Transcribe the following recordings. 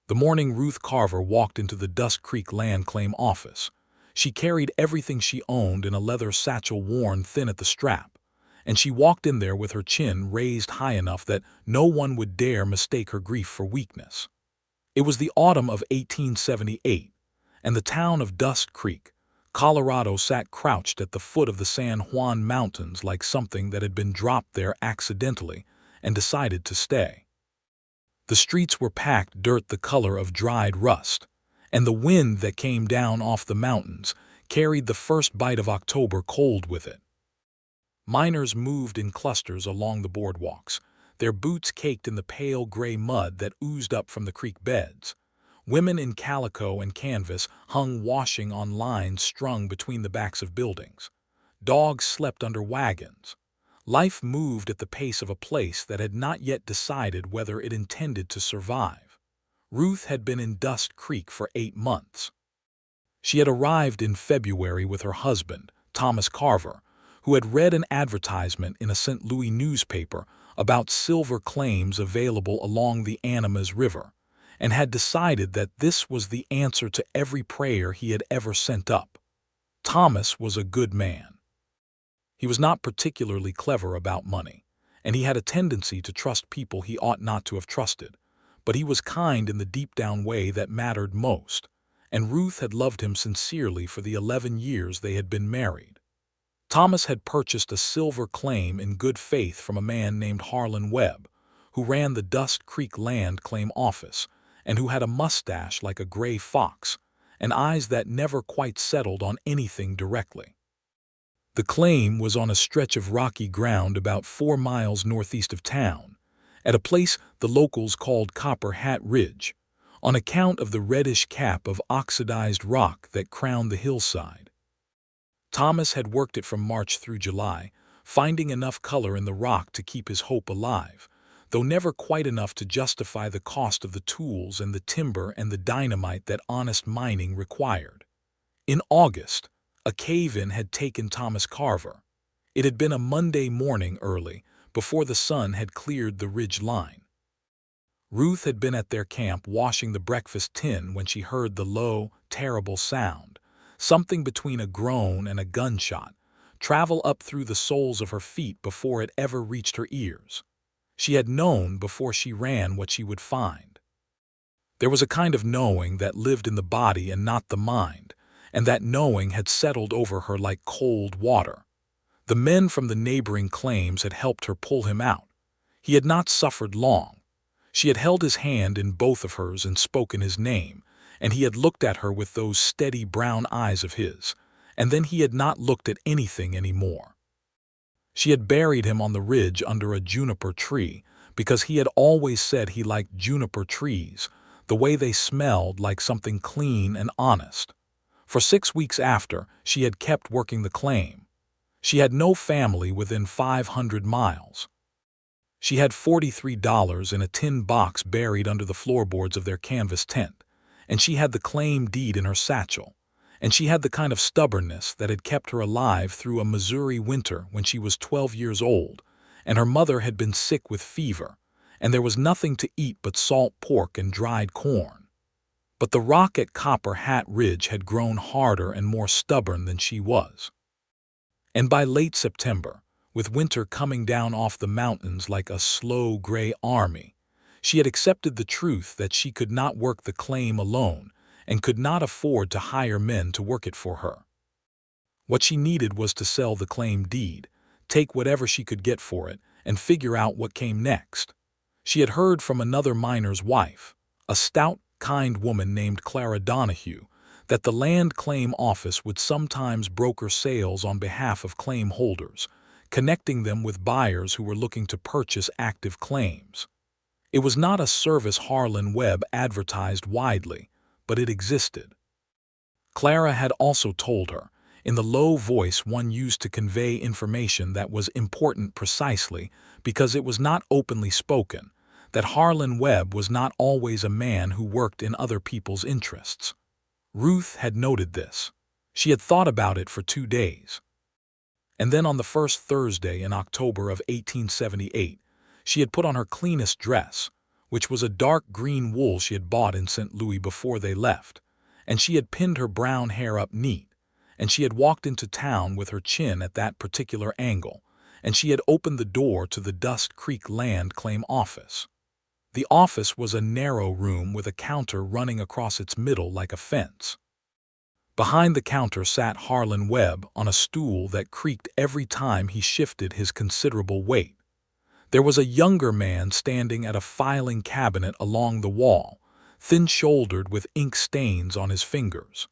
The morning Ruth Carver walked into the Dust Creek Land Claim office. She carried everything she owned in a leather satchel worn thin at the strap, and she walked in there with her chin raised high enough that no one would dare mistake her grief for weakness. It was the autumn of 1878, and the town of Dust Creek, Colorado sat crouched at the foot of the San Juan Mountains like something that had been dropped there accidentally and decided to stay. The streets were packed dirt the color of dried rust, and the wind that came down off the mountains carried the first bite of October cold with it. Miners moved in clusters along the boardwalks, their boots caked in the pale gray mud that oozed up from the creek beds. Women in calico and canvas hung washing on lines strung between the backs of buildings. Dogs slept under wagons. Life moved at the pace of a place that had not yet decided whether it intended to survive. Ruth had been in Dust Creek for 8 months. She had arrived in February with her husband, Thomas Carver, who had read an advertisement in a St. Louis newspaper about silver claims available along the Animas River, and had decided that this was the answer to every prayer he had ever sent up. Thomas was a good man. He was not particularly clever about money, and he had a tendency to trust people he ought not to have trusted, but he was kind in the deep-down way that mattered most, and Ruth had loved him sincerely for the 11 years they had been married. Thomas had purchased a silver claim in good faith from a man named Harlan Webb, who ran the Dust Creek Land Claim office, and who had a mustache like a gray fox, and eyes that never quite settled on anything directly. The claim was on a stretch of rocky ground about 4 miles northeast of town, at a place the locals called Copper Hat Ridge, on account of the reddish cap of oxidized rock that crowned the hillside. Thomas had worked it from March through July, finding enough color in the rock to keep his hope alive, though never quite enough to justify the cost of the tools and the timber and the dynamite that honest mining required. In August, a cave-in had taken Thomas Carver. It had been a Monday morning early, before the sun had cleared the ridge line. Ruth had been at their camp washing the breakfast tin when she heard the low, terrible sound, something between a groan and a gunshot, travel up through the soles of her feet before it ever reached her ears. She had known before she ran what she would find. There was a kind of knowing that lived in the body and not the mind, and that knowing had settled over her like cold water. The men from the neighboring claims had helped her pull him out. He had not suffered long. She had held his hand in both of hers and spoken his name, and he had looked at her with those steady brown eyes of his, and then he had not looked at anything anymore. She had buried him on the ridge under a juniper tree because he had always said he liked juniper trees, the way they smelled like something clean and honest. For 6 weeks after, she had kept working the claim. She had no family within 500 miles. She had $43 in a tin box buried under the floorboards of their canvas tent, and she had the claim deed in her satchel, and she had the kind of stubbornness that had kept her alive through a Missouri winter when she was 12 years old, and her mother had been sick with fever, and there was nothing to eat but salt pork and dried corn. But the rock at Copper Hat Ridge had grown harder and more stubborn than she was. And by late September, with winter coming down off the mountains like a slow gray army, she had accepted the truth that she could not work the claim alone and could not afford to hire men to work it for her. What she needed was to sell the claim deed, take whatever she could get for it, and figure out what came next. She had heard from another miner's wife, a stout, kind woman named Clara Donahue, that the land claim office would sometimes broker sales on behalf of claim holders, connecting them with buyers who were looking to purchase active claims. It was not a service Harlan Webb advertised widely, but it existed. Clara had also told her, in the low voice one used to convey information that was important precisely because it was not openly spoken, that Harlan Webb was not always a man who worked in other people's interests. Ruth had noted this. She had thought about it for 2 days. And then on the first Thursday in October of 1878, she had put on her cleanest dress, which was a dark green wool she had bought in St. Louis before they left, and she had pinned her brown hair up neat, and she had walked into town with her chin at that particular angle, and she had opened the door to the Dust Creek Land Claim office. The office was a narrow room with a counter running across its middle like a fence. Behind the counter sat Harlan Webb on a stool that creaked every time he shifted his considerable weight. There was a younger man standing at a filing cabinet along the wall, thin-shouldered with ink stains on his fingers.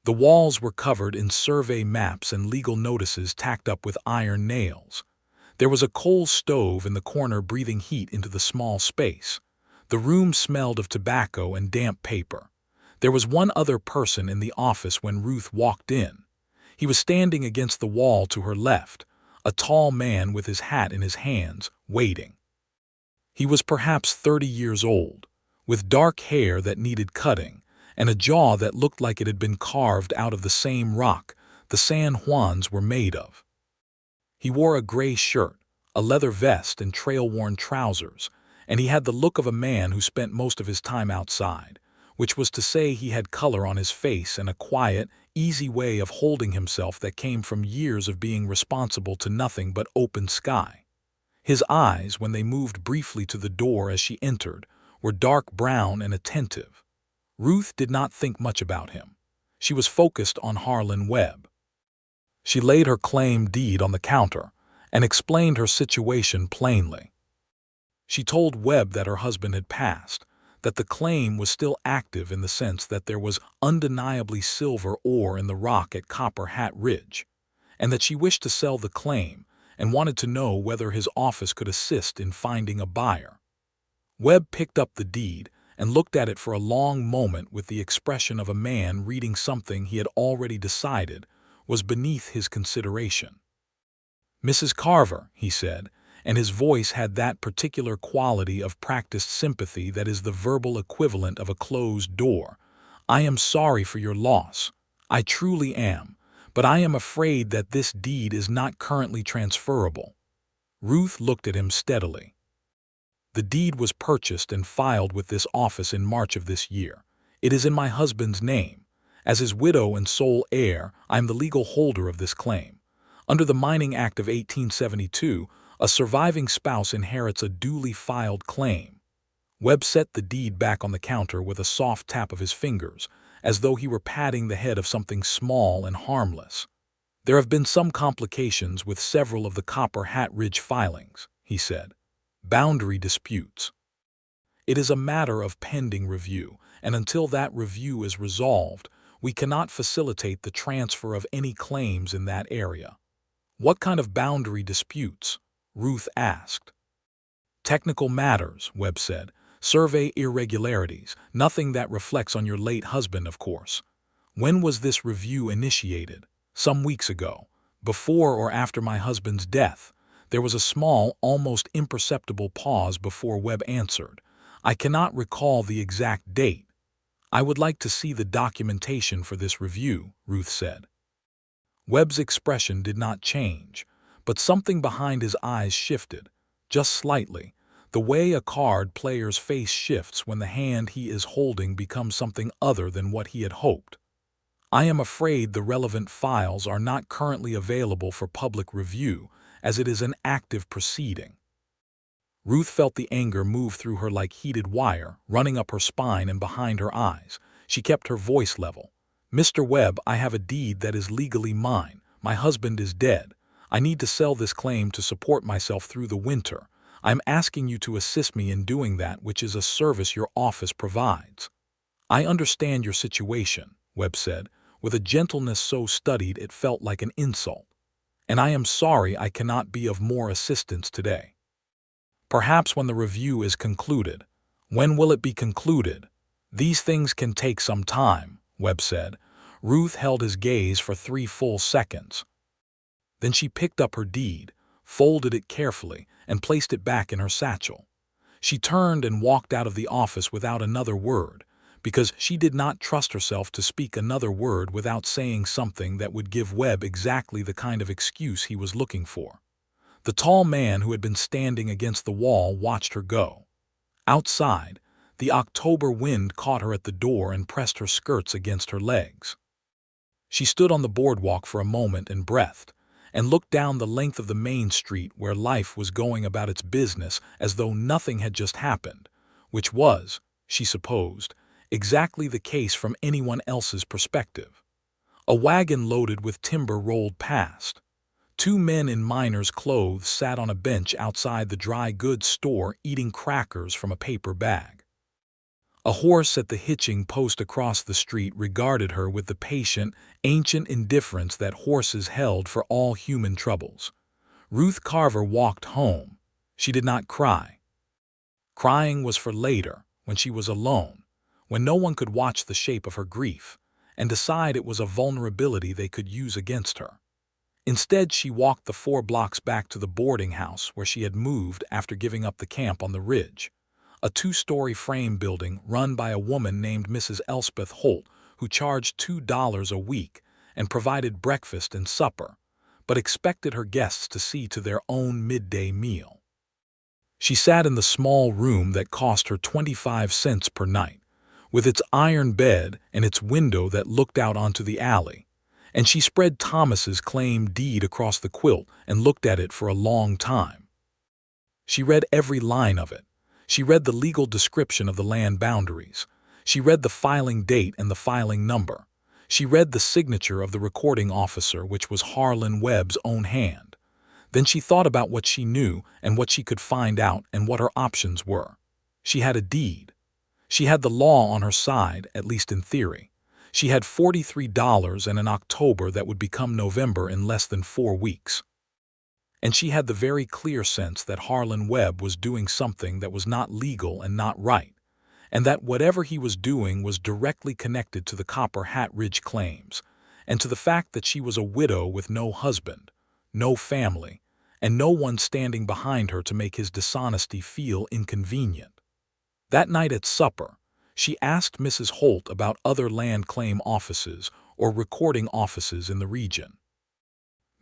The walls were covered in survey maps and legal notices tacked up with iron nails. There was a coal stove in the corner breathing heat into the small space. The room smelled of tobacco and damp paper. There was one other person in the office when Ruth walked in. He was standing against the wall to her left, a tall man with his hat in his hands, waiting. He was perhaps 30 years old, with dark hair that needed cutting, and a jaw that looked like it had been carved out of the same rock the San Juans were made of. He wore a gray shirt, a leather vest, and trail-worn trousers, and he had the look of a man who spent most of his time outside, which was to say he had color on his face and a quiet, easy way of holding himself that came from years of being responsible to nothing but open sky. His eyes, when they moved briefly to the door as she entered, were dark brown and attentive. Ruth did not think much about him. She was focused on Harlan Webb. She laid her claim deed on the counter and explained her situation plainly. She told Webb that her husband had passed, that the claim was still active in the sense that there was undeniably silver ore in the rock at Copper Hat Ridge, and that she wished to sell the claim and wanted to know whether his office could assist in finding a buyer. Webb picked up the deed and looked at it for a long moment with the expression of a man reading something he had already decided was beneath his consideration. "Mrs. Carver," he said, and his voice had that particular quality of practiced sympathy that is the verbal equivalent of a closed door. "I am sorry for your loss. I truly am, but I am afraid that this deed is not currently transferable." Ruth looked at him steadily. "The deed was purchased and filed with this office in March of this year. It is in my husband's name. As his widow and sole heir, I am the legal holder of this claim. Under the Mining Act of 1872, a surviving spouse inherits a duly filed claim." Webb set the deed back on the counter with a soft tap of his fingers, as though he were patting the head of something small and harmless. "There have been some complications with several of the Copper Hat Ridge filings," he said. "Boundary disputes. It is a matter of pending review, and until that review is resolved, we cannot facilitate the transfer of any claims in that area." "What kind of boundary disputes?" Ruth asked. "Technical matters," Webb said. "Survey irregularities, nothing that reflects on your late husband, of course." "When was this review initiated?" "Some weeks ago. Before or after my husband's death." There was a small, almost imperceptible pause before Webb answered. "I cannot recall the exact date." "I would like to see the documentation for this review," Ruth said. Webb's expression did not change, but something behind his eyes shifted, just slightly, the way a card player's face shifts when the hand he is holding becomes something other than what he had hoped. "I am afraid the relevant files are not currently available for public review, as it is an active proceeding." Ruth felt the anger move through her like heated wire, running up her spine and behind her eyes. She kept her voice level. "Mr. Webb, I have a deed that is legally mine. My husband is dead. I need to sell this claim to support myself through the winter. I am asking you to assist me in doing that, which is a service your office provides." "I understand your situation," Webb said, with a gentleness so studied it felt like an insult. "And I am sorry I cannot be of more assistance today." "Perhaps when the review is concluded." "When will it be concluded?" "These things can take some time," Webb said. Ruth held his gaze for 3 full seconds. Then she picked up her deed, folded it carefully, and placed it back in her satchel. She turned and walked out of the office without another word, because she did not trust herself to speak another word without saying something that would give Webb exactly the kind of excuse he was looking for. The tall man who had been standing against the wall watched her go. Outside, the October wind caught her at the door and pressed her skirts against her legs. She stood on the boardwalk for a moment and breathed, and looked down the length of the main street where life was going about its business as though nothing had just happened, which was, she supposed, exactly the case from anyone else's perspective. A wagon loaded with timber rolled past. Two men in miners' clothes sat on a bench outside the dry goods store eating crackers from a paper bag. A horse at the hitching post across the street regarded her with the patient, ancient indifference that horses held for all human troubles. Ruth Carver walked home. She did not cry. Crying was for later, when she was alone, when no one could watch the shape of her grief and decide it was a vulnerability they could use against her. Instead, she walked the 4 blocks back to the boarding house where she had moved after giving up the camp on the ridge, a 2-story frame building run by a woman named Mrs. Elspeth Holt, who charged $2 a week and provided breakfast and supper, but expected her guests to see to their own midday meal. She sat in the small room that cost her 25 cents per night, with its iron bed and its window that looked out onto the alley, and she spread Thomas's claim deed across the quilt and looked at it for a long time. She read every line of it. She read the legal description of the land boundaries. She read the filing date and the filing number. She read the signature of the recording officer, which was Harlan Webb's own hand. Then she thought about what she knew and what she could find out and what her options were. She had a deed. She had the law on her side, at least in theory. She had $43 and an October that would become November in less than 4 weeks. And she had the very clear sense that Harlan Webb was doing something that was not legal and not right, and that whatever he was doing was directly connected to the Copper Hat Ridge claims, and to the fact that she was a widow with no husband, no family, and no one standing behind her to make his dishonesty feel inconvenient. That night at supper, she asked Mrs. Holt about other land claim offices or recording offices in the region.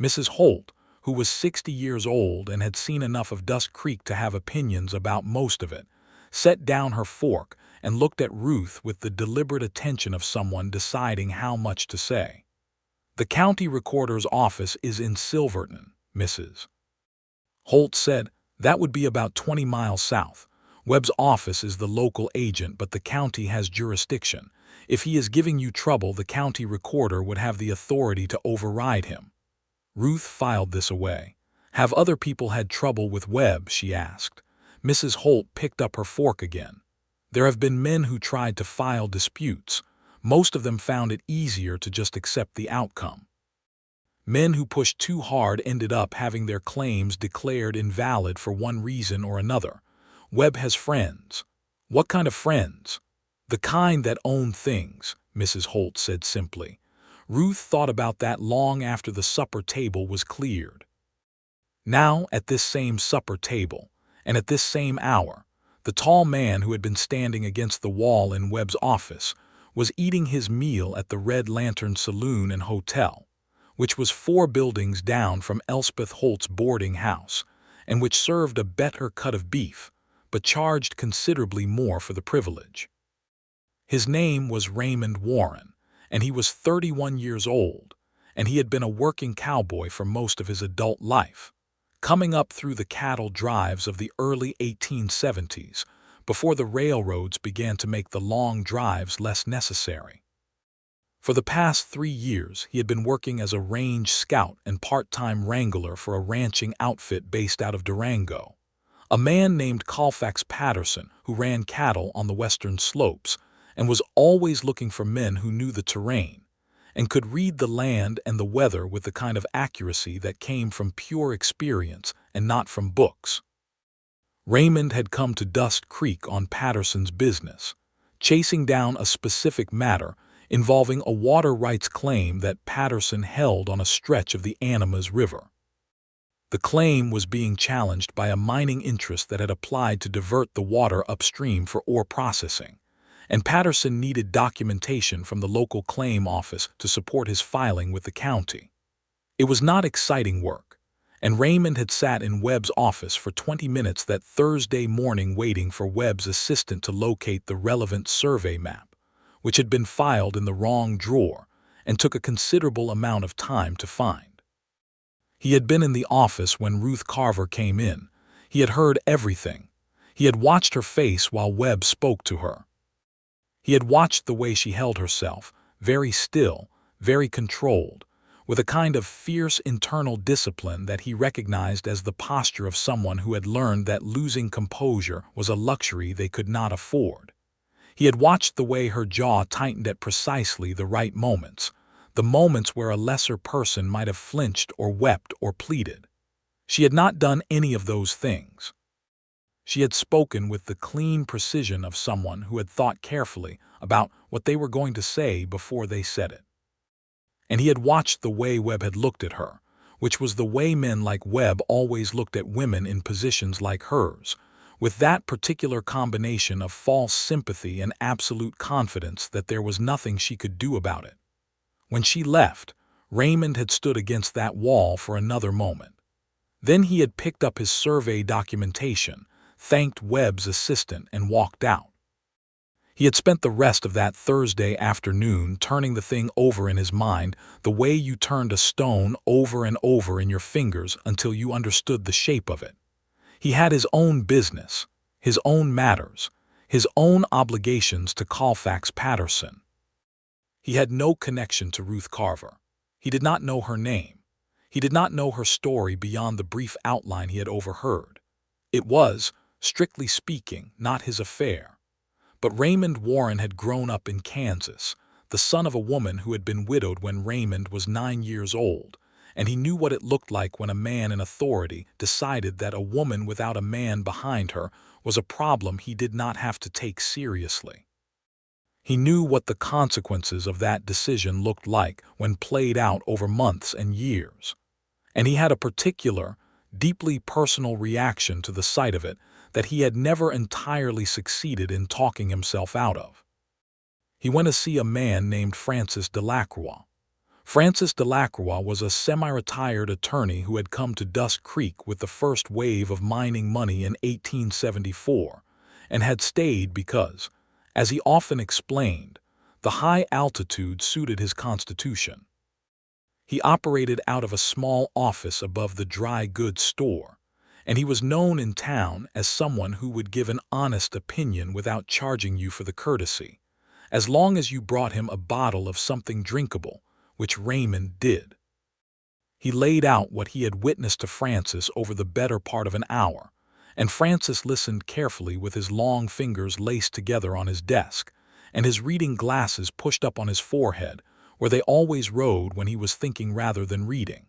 Mrs. Holt, who was 60 years old and had seen enough of Dust Creek to have opinions about most of it, set down her fork and looked at Ruth with the deliberate attention of someone deciding how much to say. "The county recorder's office is in Silverton, Mrs. Holt said. That would be about 20 miles south. Webb's office is the local agent, but the county has jurisdiction. If he is giving you trouble, the county recorder would have the authority to override him." Ruth filed this away. "Have other people had trouble with Webb?" she asked. Mrs. Holt picked up her fork again. "There have been men who tried to file disputes. Most of them found it easier to just accept the outcome. Men who pushed too hard ended up having their claims declared invalid for one reason or another. Webb has friends." "What kind of friends?" "The kind that own things," Mrs. Holt said simply. Ruth thought about that long after the supper table was cleared. Now, at this same supper table, and at this same hour, the tall man who had been standing against the wall in Webb's office was eating his meal at the Red Lantern Saloon and Hotel, which was 4 buildings down from Elspeth Holt's boarding house, and which served a better cut of beef, but charged considerably more for the privilege. His name was Raymond Warren, and he was 31 years old, and he had been a working cowboy for most of his adult life, coming up through the cattle drives of the early 1870s, before the railroads began to make the long drives less necessary. For the past 3 years, he had been working as a range scout and part-time wrangler for a ranching outfit based out of Durango. A man named Colfax Patterson, who ran cattle on the western slopes, and was always looking for men who knew the terrain and could read the land and the weather with the kind of accuracy that came from pure experience and not from books. Raymond had come to Dust Creek on Patterson's business, chasing down a specific matter involving a water rights claim that Patterson held on a stretch of the Animas River. The claim was being challenged by a mining interest that had applied to divert the water upstream for ore processing, and Patterson needed documentation from the local claim office to support his filing with the county. It was not exciting work, and Raymond had sat in Webb's office for 20 minutes that Thursday morning waiting for Webb's assistant to locate the relevant survey map, which had been filed in the wrong drawer and took a considerable amount of time to find. He had been in the office when Ruth Carver came in. He had heard everything. He had watched her face while Webb spoke to her. He had watched the way she held herself, very still, very controlled, with a kind of fierce internal discipline that he recognized as the posture of someone who had learned that losing composure was a luxury they could not afford. He had watched the way her jaw tightened at precisely the right moments, the moments where a lesser person might have flinched or wept or pleaded. She had not done any of those things. She had spoken with the clean precision of someone who had thought carefully about what they were going to say before they said it. And he had watched the way Webb had looked at her, which was the way men like Webb always looked at women in positions like hers, with that particular combination of false sympathy and absolute confidence that there was nothing she could do about it. When she left, Raymond had stood against that wall for another moment. Then he had picked up his survey documentation, thanked Webb's assistant, and walked out. He had spent the rest of that Thursday afternoon turning the thing over in his mind the way you turned a stone over and over in your fingers until you understood the shape of it. He had his own business, his own matters, his own obligations to Colfax Patterson. He had no connection to Ruth Carver. He did not know her name. He did not know her story beyond the brief outline he had overheard. It was, strictly speaking, not his affair. But Raymond Warren had grown up in Kansas, the son of a woman who had been widowed when Raymond was 9 years old, and he knew what it looked like when a man in authority decided that a woman without a man behind her was a problem he did not have to take seriously. He knew what the consequences of that decision looked like when played out over months and years, and he had a particular, deeply personal reaction to the sight of it that he had never entirely succeeded in talking himself out of. He went to see a man named Francis Delacroix. Francis Delacroix was a semi-retired attorney who had come to Dust Creek with the first wave of mining money in 1874 and had stayed because, as he often explained, the high altitude suited his constitution. He operated out of a small office above the dry goods store, and he was known in town as someone who would give an honest opinion without charging you for the courtesy, as long as you brought him a bottle of something drinkable, which Raymond did. He laid out what he had witnessed to Francis over the better part of an hour, and Francis listened carefully with his long fingers laced together on his desk, and his reading glasses pushed up on his forehead, where they always rode when he was thinking rather than reading.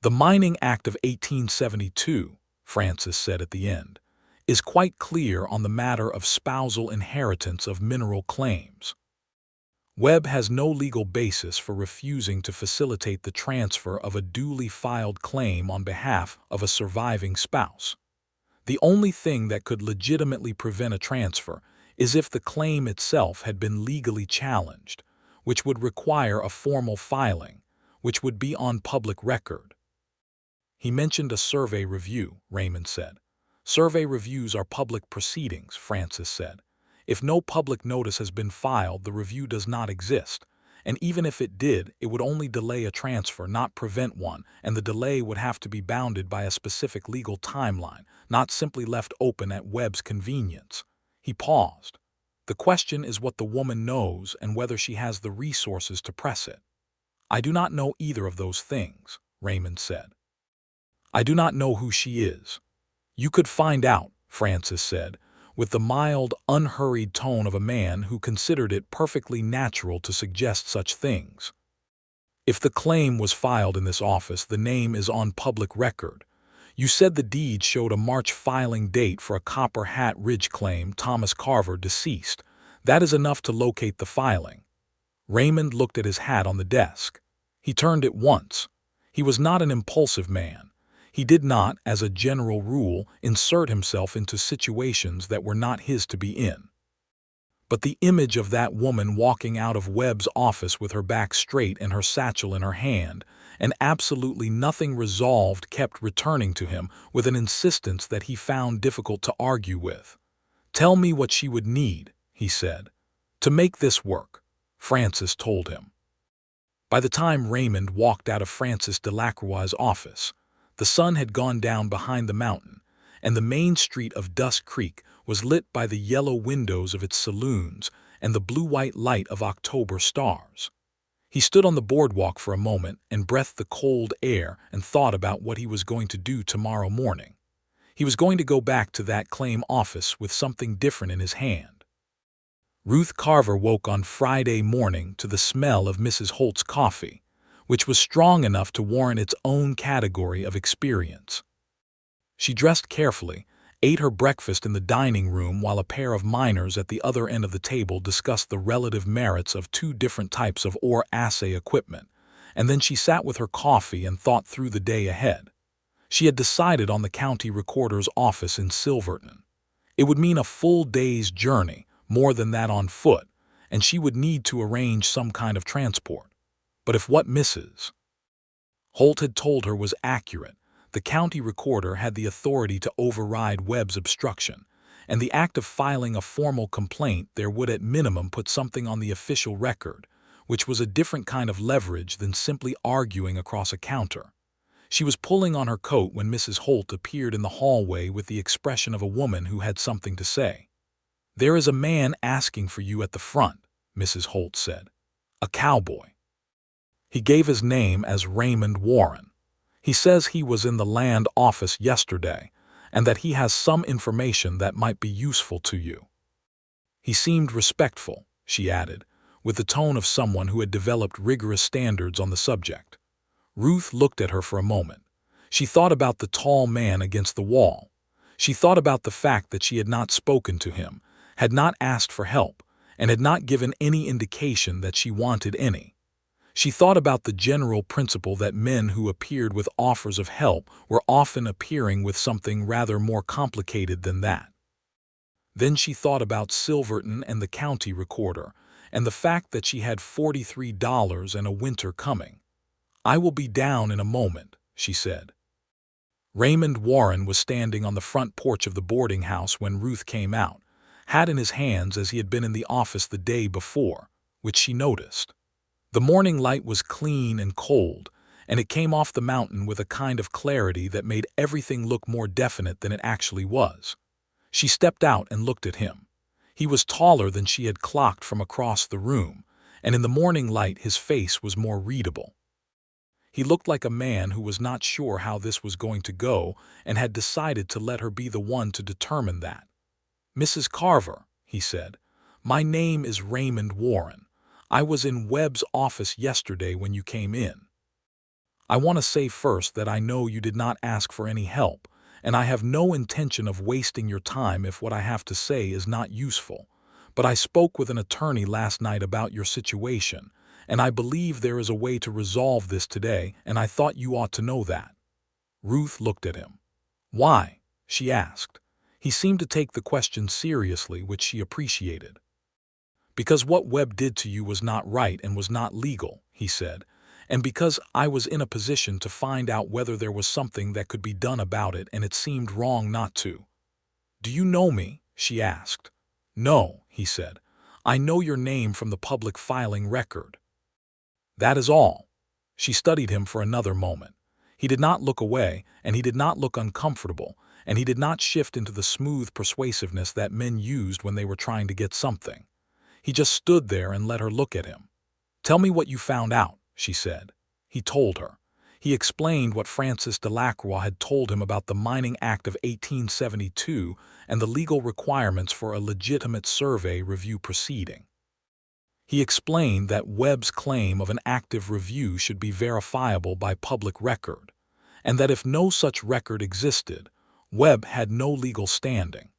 "The Mining Act of 1872, Francis said at the end, is quite clear on the matter of spousal inheritance of mineral claims. Webb has no legal basis for refusing to facilitate the transfer of a duly filed claim on behalf of a surviving spouse. The only thing that could legitimately prevent a transfer is if the claim itself had been legally challenged, which would require a formal filing, which would be on public record." He mentioned a survey review, Raymond said. "Survey reviews are public proceedings," Francis said. "If no public notice has been filed, the review does not exist, and even if it did, it would only delay a transfer, not prevent one, and the delay would have to be bounded by a specific legal timeline, not simply left open at Webb's convenience." He paused. "The question is what the woman knows and whether she has the resources to press it." "I do not know either of those things," Raymond said. "I do not know who she is." "You could find out," Francis said, with the mild, unhurried tone of a man who considered it perfectly natural to suggest such things. "If the claim was filed in this office, the name is on public record. You said the deed showed a March filing date for a Copper Hat Ridge claim, Thomas Carver, deceased. That is enough to locate the filing." Raymond looked at his hat on the desk. He turned it once. He was not an impulsive man. He did not, as a general rule, insert himself into situations that were not his to be in. But the image of that woman walking out of Webb's office with her back straight and her satchel in her hand, and absolutely nothing resolved, kept returning to him with an insistence that he found difficult to argue with. "Tell me what she would need," he said, "to make this work," Francis told him. By the time Raymond walked out of Francis Delacroix's office, the sun had gone down behind the mountain, and the main street of Dusk Creek was lit by the yellow windows of its saloons and the blue-white light of October stars. He stood on the boardwalk for a moment and breathed the cold air and thought about what he was going to do tomorrow morning. He was going to go back to that claim office with something different in his hand. Ruth Carver woke on Friday morning to the smell of Mrs. Holt's coffee, which was strong enough to warrant its own category of experience. She dressed carefully, ate her breakfast in the dining room while a pair of miners at the other end of the table discussed the relative merits of two different types of ore assay equipment, and then she sat with her coffee and thought through the day ahead. She had decided on the county recorder's office in Silverton. It would mean a full day's journey, more than that on foot, and she would need to arrange some kind of transport. But if what Mrs. Holt had told her was accurate, the county recorder had the authority to override Webb's obstruction, and the act of filing a formal complaint there would at minimum put something on the official record, which was a different kind of leverage than simply arguing across a counter. She was pulling on her coat when Mrs. Holt appeared in the hallway with the expression of a woman who had something to say. "There is a man asking for you at the front," Mrs. Holt said. "A cowboy. He gave his name as Raymond Warren. He says he was in the land office yesterday and that he has some information that might be useful to you." He seemed respectful, she added, with the tone of someone who had developed rigorous standards on the subject. Ruth looked at her for a moment. She thought about the tall man against the wall. She thought about the fact that she had not spoken to him, had not asked for help, and had not given any indication that she wanted any. She thought about the general principle that men who appeared with offers of help were often appearing with something rather more complicated than that. Then she thought about Silverton and the county recorder, and the fact that she had $43 and a winter coming. "I will be down in a moment," she said. Raymond Warren was standing on the front porch of the boarding house when Ruth came out, hat in his hands as he had been in the office the day before, which she noticed. The morning light was clean and cold, and it came off the mountain with a kind of clarity that made everything look more definite than it actually was. She stepped out and looked at him. He was taller than she had clocked from across the room, and in the morning light his face was more readable. He looked like a man who was not sure how this was going to go and had decided to let her be the one to determine that. "Mrs. Carver," he said, "my name is Raymond Warren. I was in Webb's office yesterday when you came in. I want to say first that I know you did not ask for any help, and I have no intention of wasting your time if what I have to say is not useful. But I spoke with an attorney last night about your situation, and I believe there is a way to resolve this today, and I thought you ought to know that." Ruth looked at him. "Why?" she asked. He seemed to take the question seriously, which she appreciated. "Because what Webb did to you was not right and was not legal," he said, "and because I was in a position to find out whether there was something that could be done about it, and it seemed wrong not to." "Do you know me?" she asked. "No," he said. "I know your name from the public filing record." "That is all." She studied him for another moment. He did not look away, and he did not look uncomfortable, and he did not shift into the smooth persuasiveness that men used when they were trying to get something. He just stood there and let her look at him. "Tell me what you found out," she said. He told her. He explained what Francis Delacroix had told him about the Mining Act of 1872 and the legal requirements for a legitimate survey review proceeding. He explained that Webb's claim of an active review should be verifiable by public record, and that if no such record existed, Webb had no legal standing.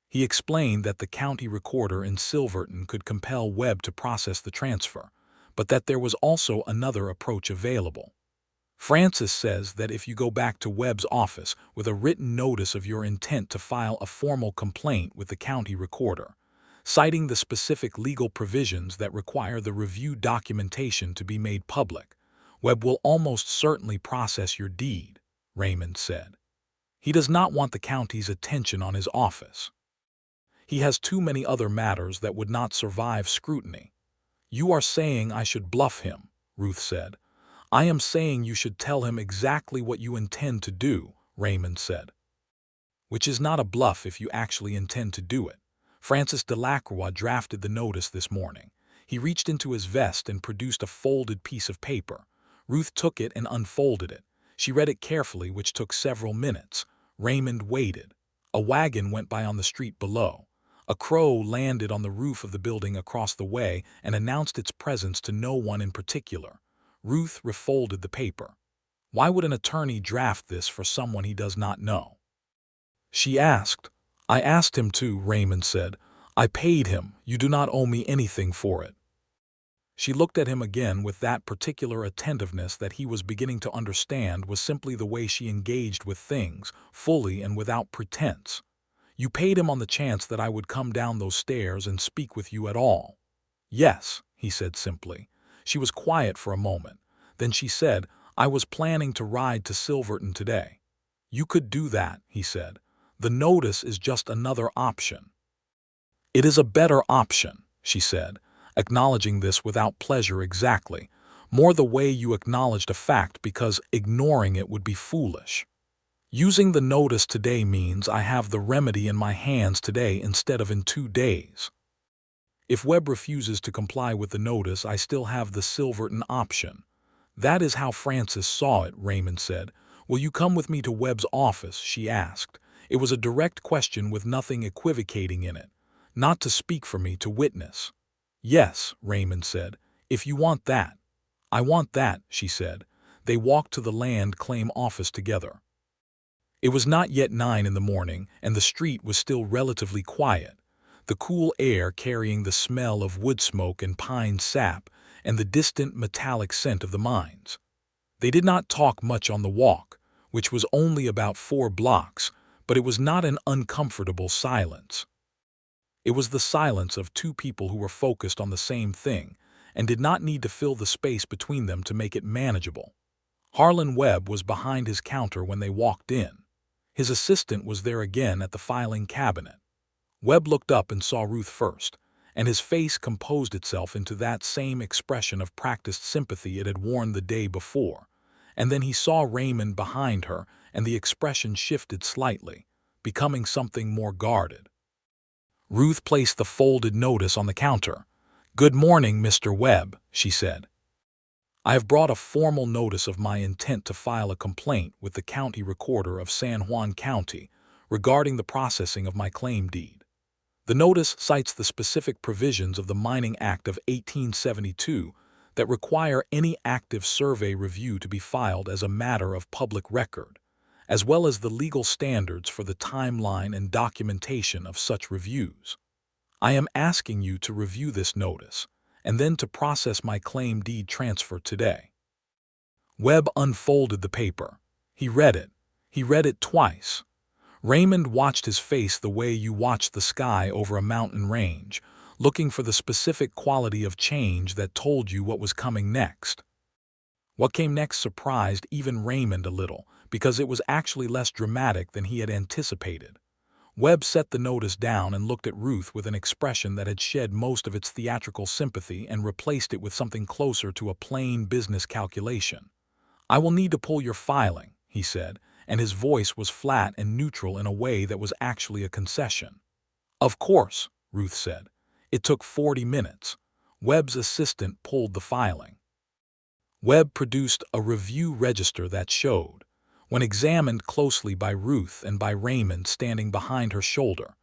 He explained that the county recorder in Silverton could compel Webb to process the transfer, but that there was also another approach available. "Francis says that if you go back to Webb's office with a written notice of your intent to file a formal complaint with the county recorder, citing the specific legal provisions that require the review documentation to be made public. Webb will almost certainly process your deed, Raymond said. He does not want the county's attention on his office. He has too many other matters that would not survive scrutiny. You are saying I should bluff him, Ruth said. I am saying you should tell him exactly what you intend to do, Raymond said. Which is not a bluff if you actually intend to do it. Francis Delacroix drafted the notice this morning. He reached into his vest and produced a folded piece of paper. Ruth took it and unfolded it. She read it carefully, which took several minutes. Raymond waited. A wagon went by on the street below. A crow landed on the roof of the building across the way and announced its presence to no one in particular. Ruth refolded the paper. Why would an attorney draft this for someone he does not know? She asked. I asked him to, Raymond said. I paid him. You do not owe me anything for it. She looked at him again with that particular attentiveness that he was beginning to understand was simply the way she engaged with things, fully and without pretense. You paid him on the chance that I would come down those stairs and speak with you at all. Yes, he said simply. She was quiet for a moment. Then she said, I was planning to ride to Silverton today. You could do that, he said. The notice is just another option. It is a better option, she said, acknowledging this without pleasure exactly, more the way you acknowledged a fact because ignoring it would be foolish. Using the notice today means I have the remedy in my hands today instead of in 2 days. If Webb refuses to comply with the notice, I still have the Silverton option. That is how Francis saw it, Raymond said. Will you come with me to Webb's office? She asked. It was a direct question with nothing equivocating in it. Not to speak for me, to witness. Yes, Raymond said, if you want that. I want that, she said. They walked to the land claim office together. It was not yet 9 in the morning, and the street was still relatively quiet, the cool air carrying the smell of wood smoke and pine sap and the distant metallic scent of the mines. They did not talk much on the walk, which was only about 4 blocks, but it was not an uncomfortable silence. It was the silence of 2 people who were focused on the same thing and did not need to fill the space between them to make it manageable. Harlan Webb was behind his counter when they walked in. His assistant was there again at the filing cabinet. Webb looked up and saw Ruth first, and his face composed itself into that same expression of practiced sympathy it had worn the day before. And then he saw Raymond behind her, and the expression shifted slightly, becoming something more guarded. Ruth placed the folded notice on the counter. Good morning, Mr. Webb, she said. I have brought a formal notice of my intent to file a complaint with the county recorder of San Juan County regarding the processing of my claim deed. The notice cites the specific provisions of the Mining Act of 1872 that require any active survey review to be filed as a matter of public record, as well as the legal standards for the timeline and documentation of such reviews. I am asking you to review this notice and then to process my claim deed transfer today. Webb unfolded the paper. He read it. He read it twice. Raymond watched his face the way you watch the sky over a mountain range, looking for the specific quality of change that told you what was coming next. What came next surprised even Raymond a little, because it was actually less dramatic than he had anticipated. Webb set the notice down and looked at Ruth with an expression that had shed most of its theatrical sympathy and replaced it with something closer to a plain business calculation. I will need to pull your filing, he said, and his voice was flat and neutral in a way that was actually a concession. Of course, Ruth said. It took 40 minutes. Webb's assistant pulled the filing. Webb produced a review register that showed, when examined closely by Ruth and by Raymond standing behind her shoulder,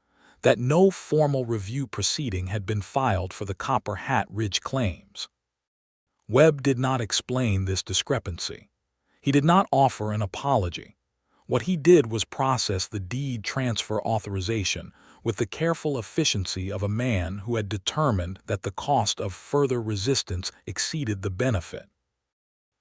that no formal review proceeding had been filed for the Copper Hat Ridge claims. Webb did not explain this discrepancy. He did not offer an apology. What he did was process the deed transfer authorization with the careful efficiency of a man who had determined that the cost of further resistance exceeded the benefit.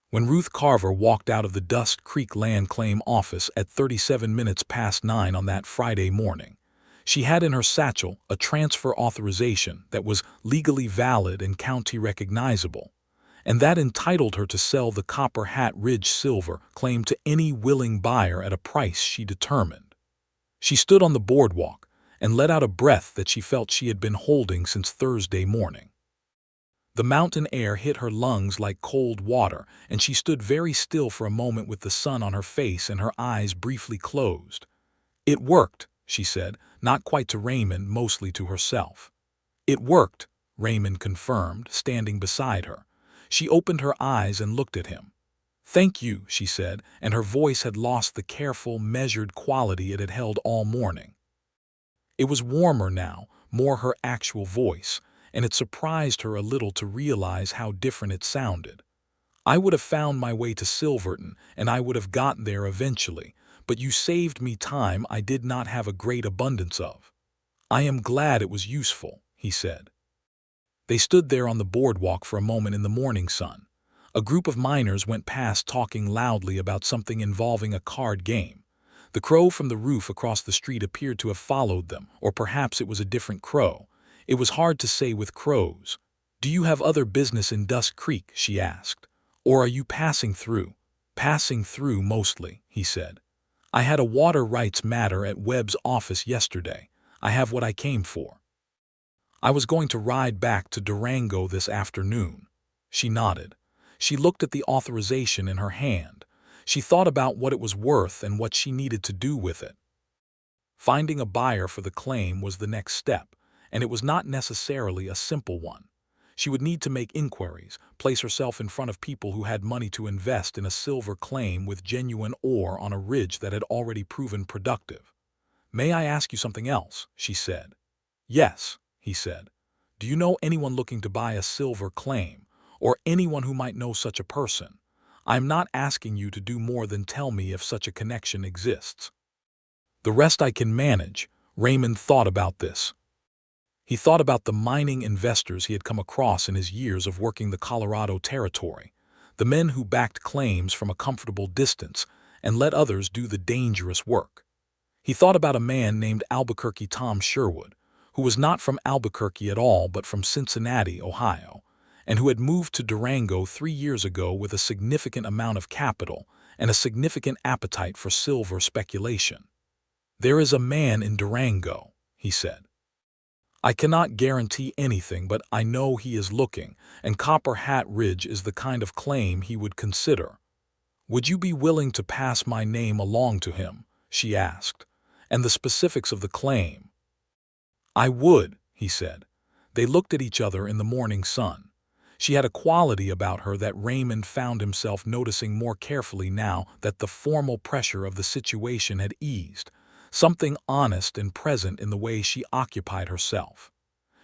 When Ruth Carver walked out of the Dust Creek Land Claim office at 37 minutes past 9 on that Friday morning, She had in her satchel a transfer authorization that was legally valid and county recognizable, and that entitled her to sell the Copper Hat Ridge silver claim to any willing buyer at a price she determined. She stood on the boardwalk and let out a breath that she felt she had been holding since Thursday morning. The mountain air hit her lungs like cold water, and she stood very still for a moment with the sun on her face and her eyes briefly closed. "It worked," she said, not quite to Raymond, mostly to herself. "It worked," Raymond confirmed, standing beside her. She opened her eyes and looked at him. "Thank you," she said, and her voice had lost the careful, measured quality it had held all morning. It was warmer now, more her actual voice, and it surprised her a little to realize how different it sounded. "I would have found my way to Silverton, and I would have gotten there eventually, but you saved me time I did not have a great abundance of. I am glad it was useful," he said. They stood there on the boardwalk for a moment in the morning sun. A group of miners went past talking loudly about something involving a card game. The crow from the roof across the street appeared to have followed them, or perhaps it was a different crow. It was hard to say with crows. "Do you have other business in Dusk Creek?" she asked. "Or are you passing through?" "Passing through, mostly," he said. "I had a water rights matter at Webb's office yesterday. I have what I came for. I was going to ride back to Durango this afternoon." She nodded. She looked at the authorization in her hand. She thought about what it was worth and what she needed to do with it. Finding a buyer for the claim was the next step, and it was not necessarily a simple one. She would need to make inquiries, place herself in front of people who had money to invest in a silver claim with genuine ore on a ridge that had already proven productive. "May I ask you something else?" she said. "Yes," he said. "Do you know anyone looking to buy a silver claim, or anyone who might know such a person? I am not asking you to do more than tell me if such a connection exists. The rest I can manage." Raymond thought about this. He thought about the mining investors he had come across in his years of working the Colorado Territory, the men who backed claims from a comfortable distance and let others do the dangerous work. He thought about a man named Albuquerque Tom Sherwood, who was not from Albuquerque at all but from Cincinnati, Ohio, and who had moved to Durango 3 years ago with a significant amount of capital and a significant appetite for silver speculation. "There is a man in Durango," he said. "I cannot guarantee anything, but I know he is looking, and Copper Hat Ridge is the kind of claim he would consider. Would you be willing to pass my name along to him?" she asked. "And the specifics of the claim." "I would," he said. They looked at each other in the morning sun. She had a quality about her that Raymond found himself noticing more carefully now that the formal pressure of the situation had eased, something honest and present in the way she occupied herself.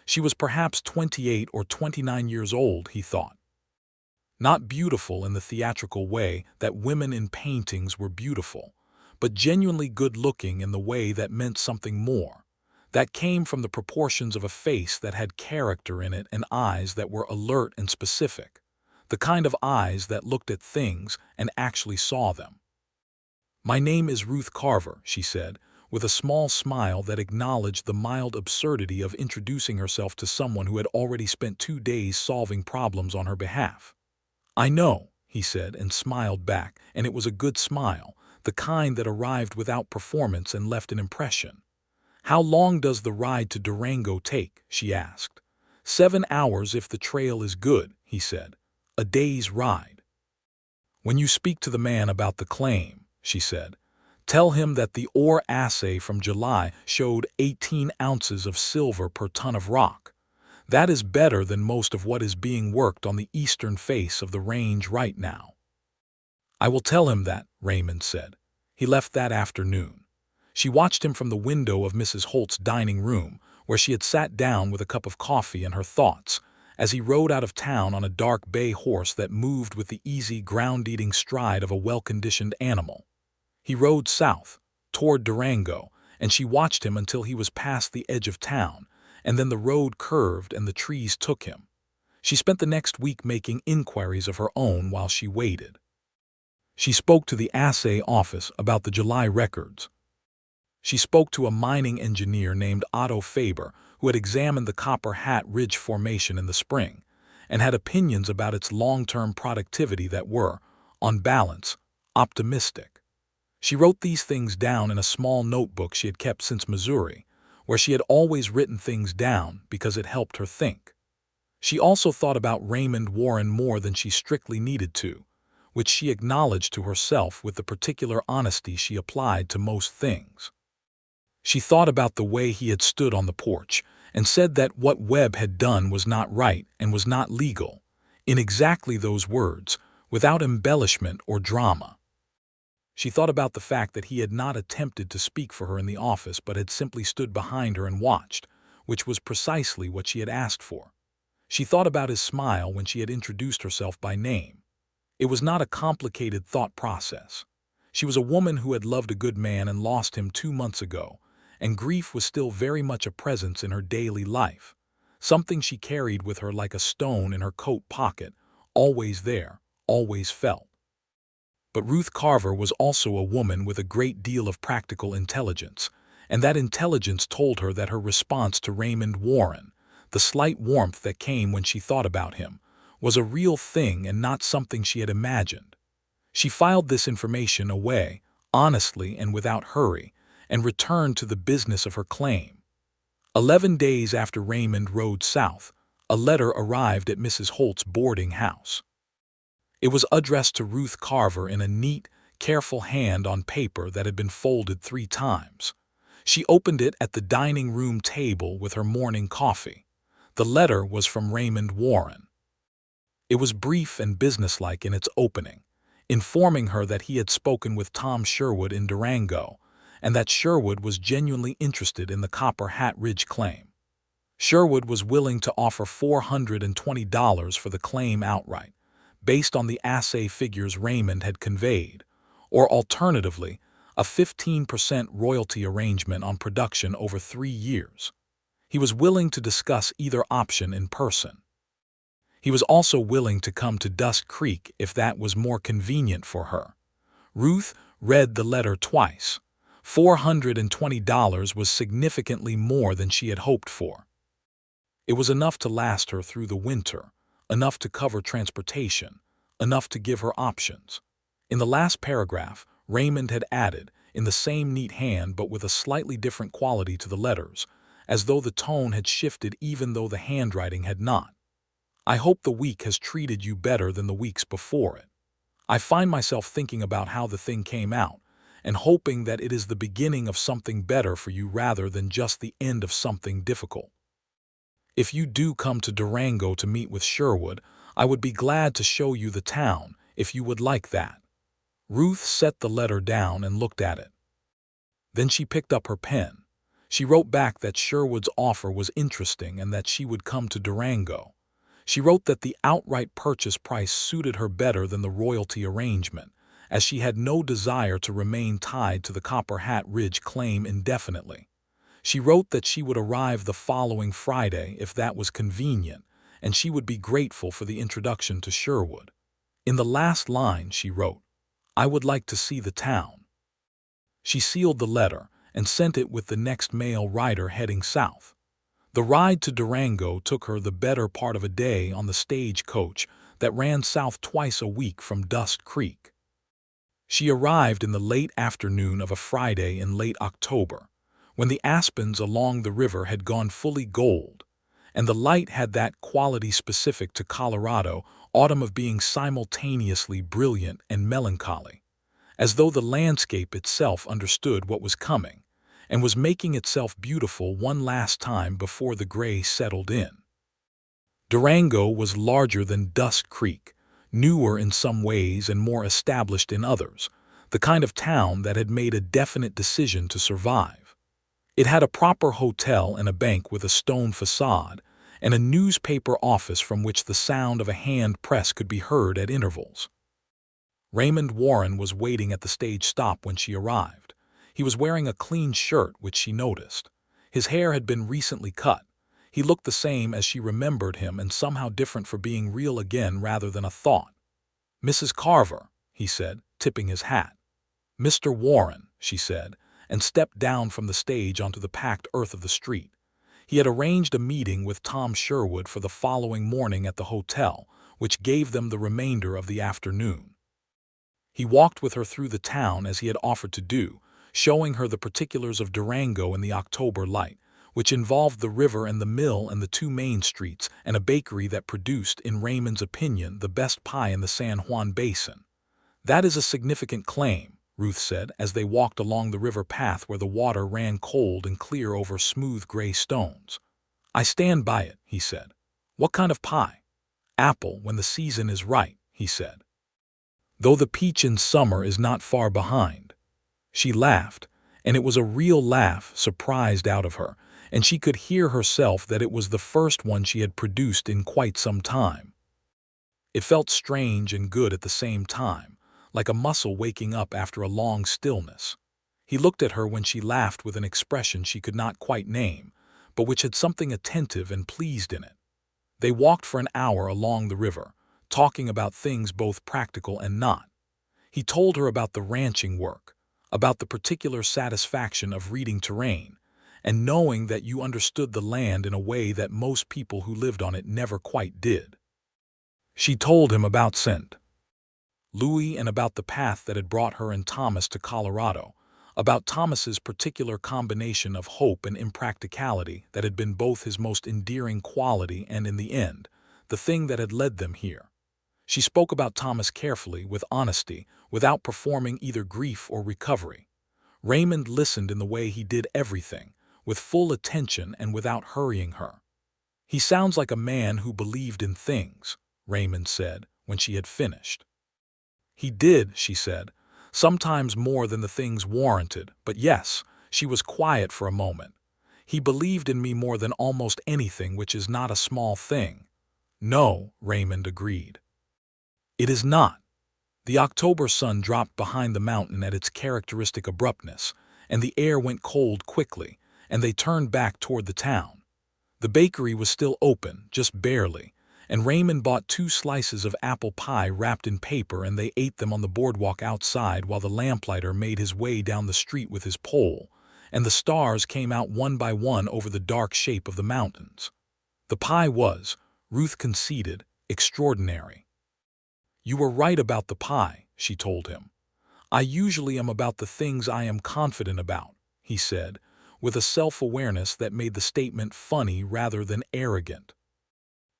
She was perhaps 28 or 29 years old, he thought. Not beautiful in the theatrical way that women in paintings were beautiful, but genuinely good-looking in the way that meant something more, that came from the proportions of a face that had character in it and eyes that were alert and specific, the kind of eyes that looked at things and actually saw them. "My name is Ruth Carver," she said, with a small smile that acknowledged the mild absurdity of introducing herself to someone who had already spent 2 days solving problems on her behalf. "I know," he said, and smiled back, and it was a good smile, the kind that arrived without performance and left an impression. "How long does the ride to Durango take?" she asked. 7 hours if the trail is good," he said. "A day's ride." "When you speak to the man about the claim," she said, "tell him that the ore assay from July showed 18 ounces of silver per ton of rock. That is better than most of what is being worked on the eastern face of the range right now." "I will tell him that," Raymond said. He left that afternoon. She watched him from the window of Mrs. Holt's dining room, where she had sat down with a cup of coffee and her thoughts, as he rode out of town on a dark bay horse that moved with the easy, ground-eating stride of a well-conditioned animal. He rode south, toward Durango, and she watched him until he was past the edge of town, and then the road curved and the trees took him. She spent the next week making inquiries of her own while she waited. She spoke to the assay office about the July records. She spoke to a mining engineer named Otto Faber, who had examined the Copper Hat Ridge Formation in the spring, and had opinions about its long-term productivity that were, on balance, optimistic. She wrote these things down in a small notebook she had kept since Missouri, where she had always written things down because it helped her think. She also thought about Raymond Warren more than she strictly needed to, which she acknowledged to herself with the particular honesty she applied to most things. She thought about the way he had stood on the porch and said that what Webb had done was not right and was not legal, in exactly those words, without embellishment or drama. She thought about the fact that he had not attempted to speak for her in the office but had simply stood behind her and watched, which was precisely what she had asked for. She thought about his smile when she had introduced herself by name. It was not a complicated thought process. She was a woman who had loved a good man and lost him 2 months ago, and grief was still very much a presence in her daily life, something she carried with her like a stone in her coat pocket, always there, always felt. But Ruth Carver was also a woman with a great deal of practical intelligence, and that intelligence told her that her response to Raymond Warren, the slight warmth that came when she thought about him, was a real thing and not something she had imagined. She filed this information away, honestly and without hurry, and returned to the business of her claim. 11 days after Raymond rode south, a letter arrived at Mrs. Holt's boarding house. It was addressed to Ruth Carver in a neat, careful hand on paper that had been folded 3 times. She opened it at the dining room table with her morning coffee. The letter was from Raymond Warren. It was brief and businesslike in its opening, informing her that he had spoken with Tom Sherwood in Durango, and that Sherwood was genuinely interested in the Copper Hat Ridge claim. Sherwood was willing to offer $420 for the claim outright, based on the assay figures Raymond had conveyed, or alternatively, a 15% royalty arrangement on production over 3 years. He was willing to discuss either option in person. He was also willing to come to Dust Creek if that was more convenient for her. Ruth read the letter twice. $420 was significantly more than she had hoped for. It was enough to last her through the winter, enough to cover transportation, enough to give her options. In the last paragraph, Raymond had added, in the same neat hand but with a slightly different quality to the letters, as though the tone had shifted even though the handwriting had not. I hope the week has treated you better than the weeks before it. I find myself thinking about how the thing came out, and hoping that it is the beginning of something better for you rather than just the end of something difficult. If you do come to Durango to meet with Sherwood, I would be glad to show you the town, if you would like that. Ruth set the letter down and looked at it. Then she picked up her pen. She wrote back that Sherwood's offer was interesting and that she would come to Durango. She wrote that the outright purchase price suited her better than the royalty arrangement, as she had no desire to remain tied to the Copper Hat Ridge claim indefinitely. She wrote that she would arrive the following Friday if that was convenient, and she would be grateful for the introduction to Sherwood. In the last line she wrote, "I would like to see the town." She sealed the letter and sent it with the next mail rider heading south. The ride to Durango took her the better part of a day on the stagecoach that ran south twice a week from Dust Creek. She arrived in the late afternoon of a Friday in late October, when the aspens along the river had gone fully gold, and the light had that quality specific to Colorado autumn of being simultaneously brilliant and melancholy, as though the landscape itself understood what was coming, and was making itself beautiful one last time before the gray settled in. Durango was larger than Dust Creek, newer in some ways and more established in others, the kind of town that had made a definite decision to survive. It had a proper hotel and a bank with a stone facade, and a newspaper office from which the sound of a hand press could be heard at intervals. Raymond Warren was waiting at the stage stop when she arrived. He was wearing a clean shirt, which she noticed. His hair had been recently cut. He looked the same as she remembered him and somehow different for being real again rather than a thought. "Mrs. Carver," he said, tipping his hat. "Mr. Warren," she said, and stepped down from the stage onto the packed earth of the street. He had arranged a meeting with Tom Sherwood for the following morning at the hotel, which gave them the remainder of the afternoon. He walked with her through the town as he had offered to do, showing her the particulars of Durango in the October light, which involved the river and the mill and the two main streets and a bakery that produced, in Raymond's opinion, the best pie in the San Juan basin. "That is a significant claim," Ruth said as they walked along the river path where the water ran cold and clear over smooth gray stones. "I stand by it," he said. "What kind of pie?" "Apple when the season is right," he said. "Though the peach in summer is not far behind." She laughed, and it was a real laugh, surprised out of her, and she could hear herself that it was the first one she had produced in quite some time. It felt strange and good at the same time, like a muscle waking up after a long stillness. He looked at her when she laughed with an expression she could not quite name, but which had something attentive and pleased in it. They walked for an hour along the river, talking about things both practical and not. He told her about the ranching work, about the particular satisfaction of reading terrain, and knowing that you understood the land in a way that most people who lived on it never quite did. She told him about St. Louis and about the path that had brought her and Thomas to Colorado, about Thomas's particular combination of hope and impracticality that had been both his most endearing quality and, in the end, the thing that had led them here. She spoke about Thomas carefully, with honesty, without performing either grief or recovery. Raymond listened in the way he did everything, with full attention and without hurrying her. "He sounds like a man who believed in things," Raymond said, when she had finished. "He did," she said, "sometimes more than the things warranted, but yes," she was quiet for a moment. "He believed in me more than almost anything, which is not a small thing." "No," Raymond agreed. "It is not." The October sun dropped behind the mountain at its characteristic abruptness, and the air went cold quickly, and they turned back toward the town. The bakery was still open, just barely, and Raymond bought 2 slices of apple pie wrapped in paper, and they ate them on the boardwalk outside while the lamplighter made his way down the street with his pole, and the stars came out one by one over the dark shape of the mountains. The pie was, Ruth conceded, extraordinary. "You were right about the pie," she told him. "I usually am about the things I am confident about," he said, with a self-awareness that made the statement funny rather than arrogant.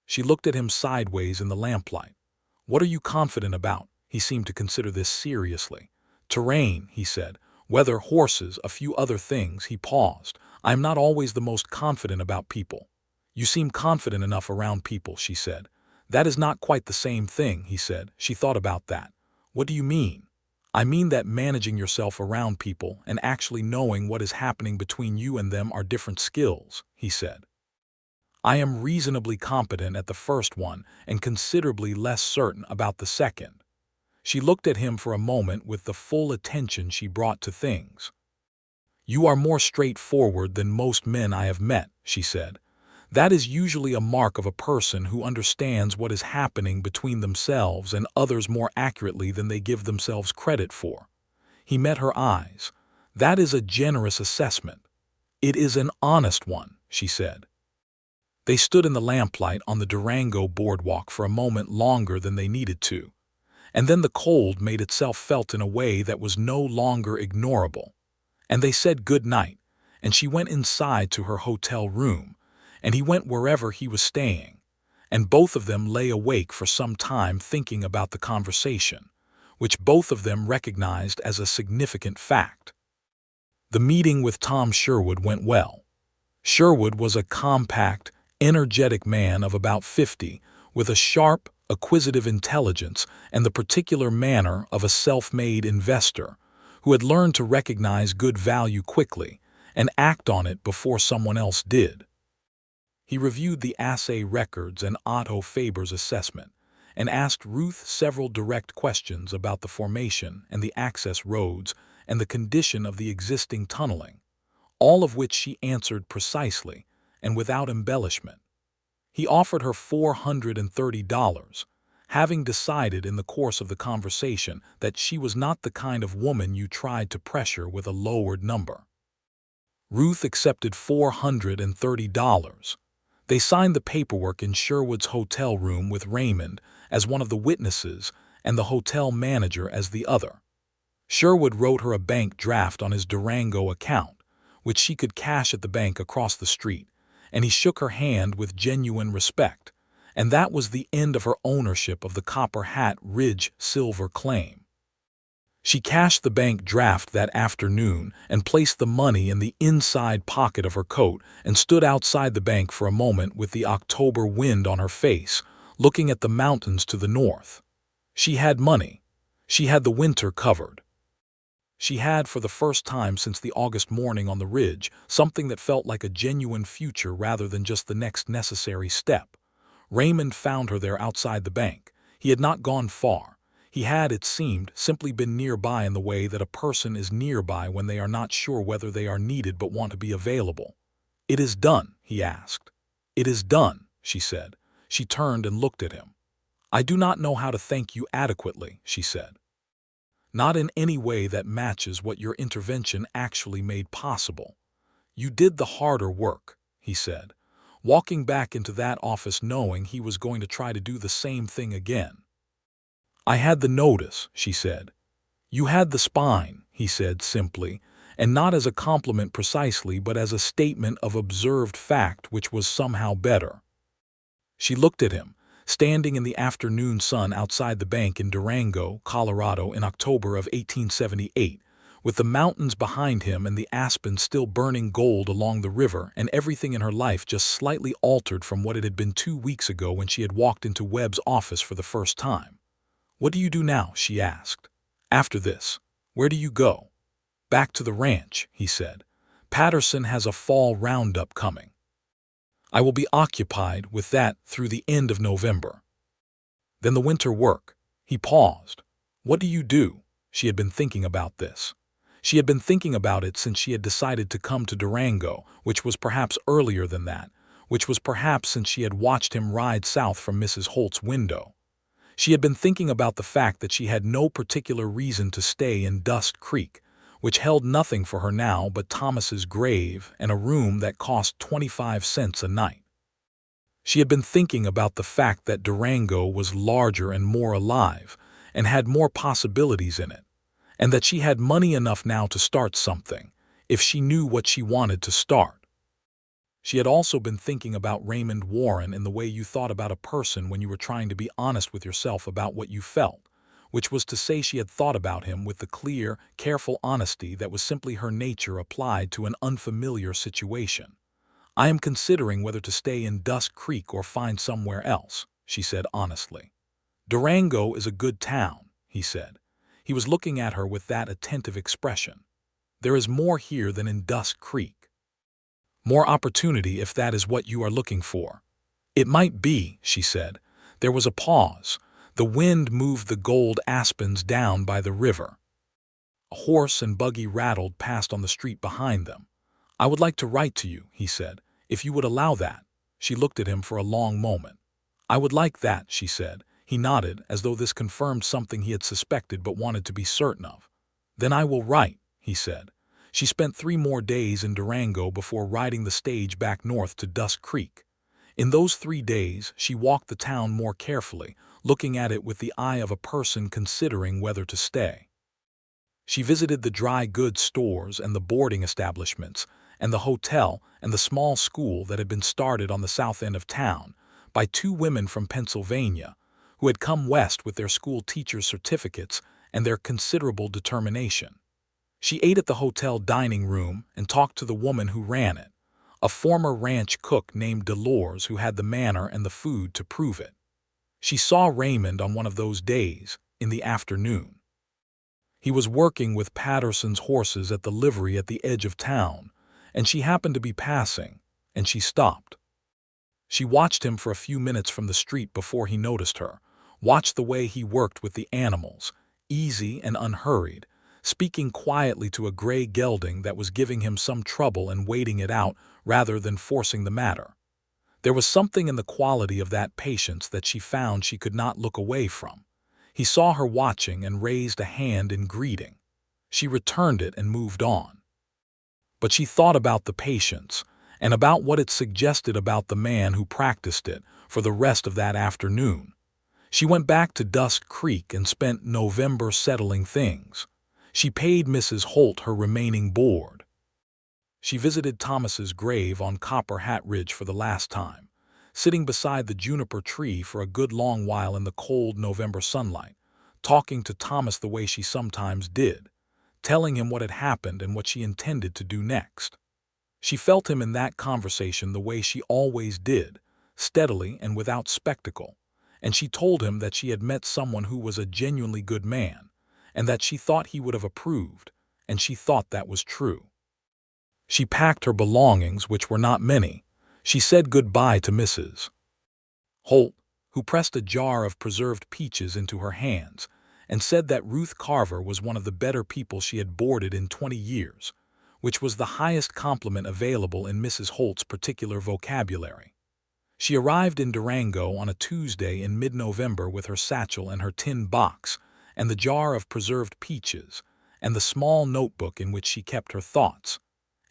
She looked at him sideways in the lamplight. "What are you confident about?" He seemed to consider this seriously. "Terrain," he said. "Weather, horses, a few other things." He paused. "I am not always the most confident about people." "You seem confident enough around people," she said. "That is not quite the same thing," he said. She thought about that. "What do you mean?" "I mean that managing yourself around people and actually knowing what is happening between you and them are different skills," he said. "I am reasonably competent at the first one and considerably less certain about the second." She looked at him for a moment with the full attention she brought to things. "You are more straightforward than most men I have met," she said. "That is usually a mark of a person who understands what is happening between themselves and others more accurately than they give themselves credit for." He met her eyes. "That is a generous assessment." "It is an honest one," she said. They stood in the lamplight on the Durango boardwalk for a moment longer than they needed to, and then the cold made itself felt in a way that was no longer ignorable. And they said good night, and she went inside to her hotel room, and he went wherever he was staying, and both of them lay awake for some time thinking about the conversation, which both of them recognized as a significant fact. The meeting with Tom Sherwood went well. Sherwood was a compact, energetic man of about 50, with a sharp, acquisitive intelligence and the particular manner of a self-made investor who had learned to recognize good value quickly and act on it before someone else did. He reviewed the assay records and Otto Faber's assessment and asked Ruth several direct questions about the formation and the access roads and the condition of the existing tunneling, all of which she answered precisely and without embellishment. He offered her $430, having decided in the course of the conversation that she was not the kind of woman you tried to pressure with a lowered number. Ruth accepted $430. They signed the paperwork in Sherwood's hotel room with Raymond as one of the witnesses and the hotel manager as the other. Sherwood wrote her a bank draft on his Durango account, which she could cash at the bank across the street, and he shook her hand with genuine respect, and that was the end of her ownership of the Copper Hat Ridge silver claim. She cashed the bank draft that afternoon and placed the money in the inside pocket of her coat and stood outside the bank for a moment with the October wind on her face, looking at the mountains to the north. She had money. She had the winter covered. She had, for the first time since the August morning on the ridge, something that felt like a genuine future rather than just the next necessary step. Raymond found her there outside the bank. He had not gone far. He had, it seemed, simply been nearby in the way that a person is nearby when they are not sure whether they are needed but want to be available. "It is done," he asked. "It is done," she said. She turned and looked at him. "I do not know how to thank you adequately," she said. "Not in any way that matches what your intervention actually made possible. You did the harder work," he said, walking back into that office knowing he was going to try to do the same thing again. "I had the notice," she said. "You had the spine," he said simply, and not as a compliment precisely but as a statement of observed fact which was somehow better. She looked at him, standing in the afternoon sun outside the bank in Durango, Colorado in October of 1878, with the mountains behind him and the aspens still burning gold along the river and everything in her life just slightly altered from what it had been 2 weeks ago when she had walked into Webb's office for the first time. "What do you do now?" she asked. "After this, where do you go?" "Back to the ranch," he said. "Patterson has a fall roundup coming. I will be occupied with that through the end of November. Then the winter work." He paused. "What do you do?" She had been thinking about this. She had been thinking about it since she had decided to come to Durango, which was perhaps earlier than that, which was perhaps since she had watched him ride south from Mrs. Holt's window. She had been thinking about the fact that she had no particular reason to stay in Dust Creek, which held nothing for her now but Thomas's grave and a room that cost 25 cents a night. She had been thinking about the fact that Durango was larger and more alive and had more possibilities in it, and that she had money enough now to start something, if she knew what she wanted to start. She had also been thinking about Raymond Warren in the way you thought about a person when you were trying to be honest with yourself about what you felt, which was to say she had thought about him with the clear, careful honesty that was simply her nature applied to an unfamiliar situation. "I am considering whether to stay in Dust Creek or find somewhere else," she said honestly. "Durango is a good town," he said. He was looking at her with that attentive expression. "There is more here than in Dust Creek. More opportunity if that is what you are looking for." "It might be," she said. There was a pause. The wind moved the gold aspens down by the river. A horse and buggy rattled past on the street behind them. "I would like to write to you," he said, "if you would allow that." She looked at him for a long moment. "I would like that," she said. He nodded, as though this confirmed something he had suspected but wanted to be certain of. "Then I will write," he said. She spent 3 more days in Durango before riding the stage back north to Dust Creek. In those 3 days, she walked the town more carefully, looking at it with the eye of a person considering whether to stay. She visited the dry goods stores and the boarding establishments, and the hotel and the small school that had been started on the south end of town by 2 women from Pennsylvania, who had come west with their school teachers' certificates and their considerable determination. She ate at the hotel dining room and talked to the woman who ran it, a former ranch cook named Dolores who had the manner and the food to prove it. She saw Raymond on one of those days, in the afternoon. He was working with Patterson's horses at the livery at the edge of town, and she happened to be passing, and she stopped. She watched him for a few minutes from the street before he noticed her, watched the way he worked with the animals, easy and unhurried, speaking quietly to a gray gelding that was giving him some trouble and waiting it out rather than forcing the matter. There was something in the quality of that patience that she found she could not look away from. He saw her watching and raised a hand in greeting. She returned it and moved on. But she thought about the patience, and about what it suggested about the man who practiced it for the rest of that afternoon. She went back to Dusk Creek and spent November settling things. She paid Mrs. Holt her remaining board. She visited Thomas's grave on Copper Hat Ridge for the last time, sitting beside the juniper tree for a good long while in the cold November sunlight, talking to Thomas the way she sometimes did, telling him what had happened and what she intended to do next. She felt him in that conversation the way she always did, steadily and without spectacle, and she told him that she had met someone who was a genuinely good man, and that she thought he would have approved, and she thought that was true. She packed her belongings, which were not many. She said goodbye to Mrs. Holt, who pressed a jar of preserved peaches into her hands, and said that Ruth Carver was one of the better people she had boarded in 20 years, which was the highest compliment available in Mrs. Holt's particular vocabulary. She arrived in Durango on a Tuesday in mid-November with her satchel and her tin box, and the jar of preserved peaches, and the small notebook in which she kept her thoughts,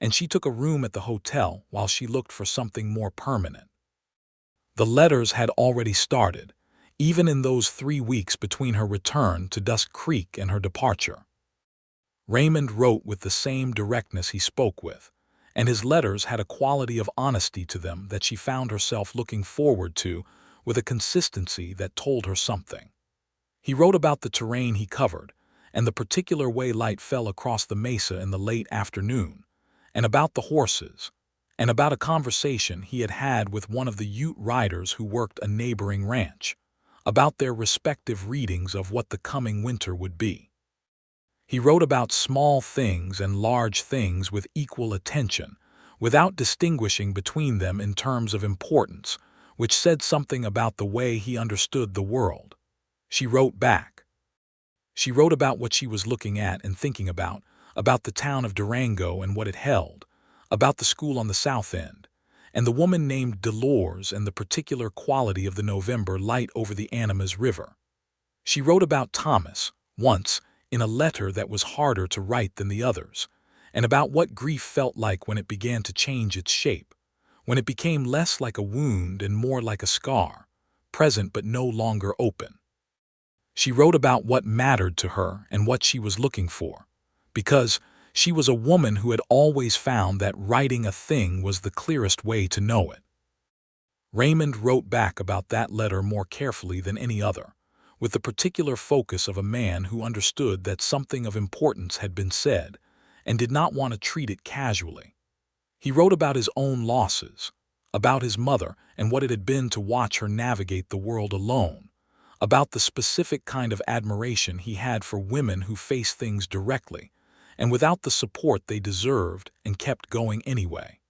and she took a room at the hotel while she looked for something more permanent. The letters had already started, even in those 3 weeks between her return to Dusk Creek and her departure. Raymond wrote with the same directness he spoke with, and his letters had a quality of honesty to them that she found herself looking forward to with a consistency that told her something. He wrote about the terrain he covered, and the particular way light fell across the mesa in the late afternoon, and about the horses, and about a conversation he had had with one of the Ute riders who worked a neighboring ranch, about their respective readings of what the coming winter would be. He wrote about small things and large things with equal attention, without distinguishing between them in terms of importance, which said something about the way he understood the world. She wrote back. She wrote about what she was looking at and thinking about the town of Durango and what it held, about the school on the south end, and the woman named Dolores and the particular quality of the November light over the Animas River. She wrote about Thomas, once, in a letter that was harder to write than the others, and about what grief felt like when it began to change its shape, when it became less like a wound and more like a scar, present but no longer open. She wrote about what mattered to her and what she was looking for, because she was a woman who had always found that writing a thing was the clearest way to know it. Raymond wrote back about that letter more carefully than any other, with the particular focus of a man who understood that something of importance had been said and did not want to treat it casually. He wrote about his own losses, about his mother and what it had been to watch her navigate the world alone, about the specific kind of admiration he had for women who face things directly and without the support they deserved and kept going anyway.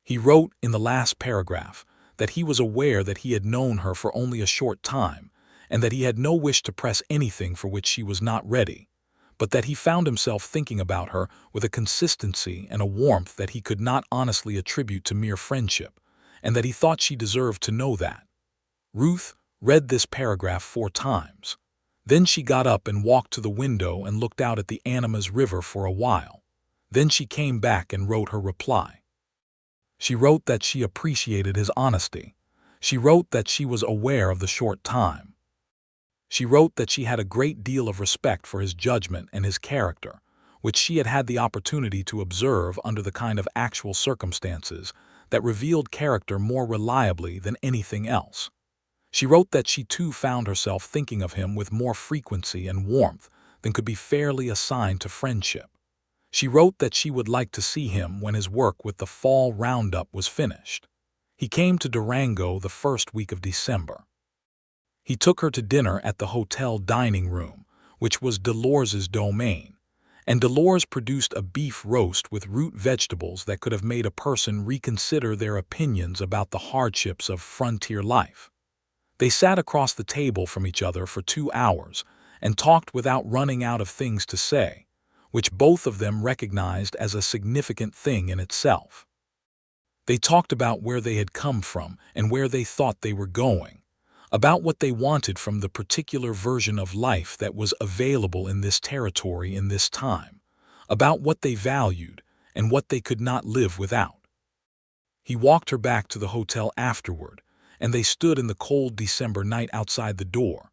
He wrote in the last paragraph that he was aware that he had known her for only a short time and that he had no wish to press anything for which she was not ready, but that he found himself thinking about her with a consistency and a warmth that he could not honestly attribute to mere friendship, and that he thought she deserved to know that. Ruth read this paragraph 4 times. Then she got up and walked to the window and looked out at the Animas River for a while. Then she came back and wrote her reply. She wrote that she appreciated his honesty. She wrote that she was aware of the short time. She wrote that she had a great deal of respect for his judgment and his character, which she had had the opportunity to observe under the kind of actual circumstances that revealed character more reliably than anything else. She wrote that she too found herself thinking of him with more frequency and warmth than could be fairly assigned to friendship. She wrote that she would like to see him when his work with the fall roundup was finished. He came to Durango the first week of December. He took her to dinner at the hotel dining room, which was Dolores's domain, and Dolores produced a beef roast with root vegetables that could have made a person reconsider their opinions about the hardships of frontier life. They sat across the table from each other for 2 hours and talked without running out of things to say, which both of them recognized as a significant thing in itself. They talked about where they had come from and where they thought they were going, about what they wanted from the particular version of life that was available in this territory in this time, about what they valued and what they could not live without. He walked her back to the hotel afterward, and they stood in the cold December night outside the door,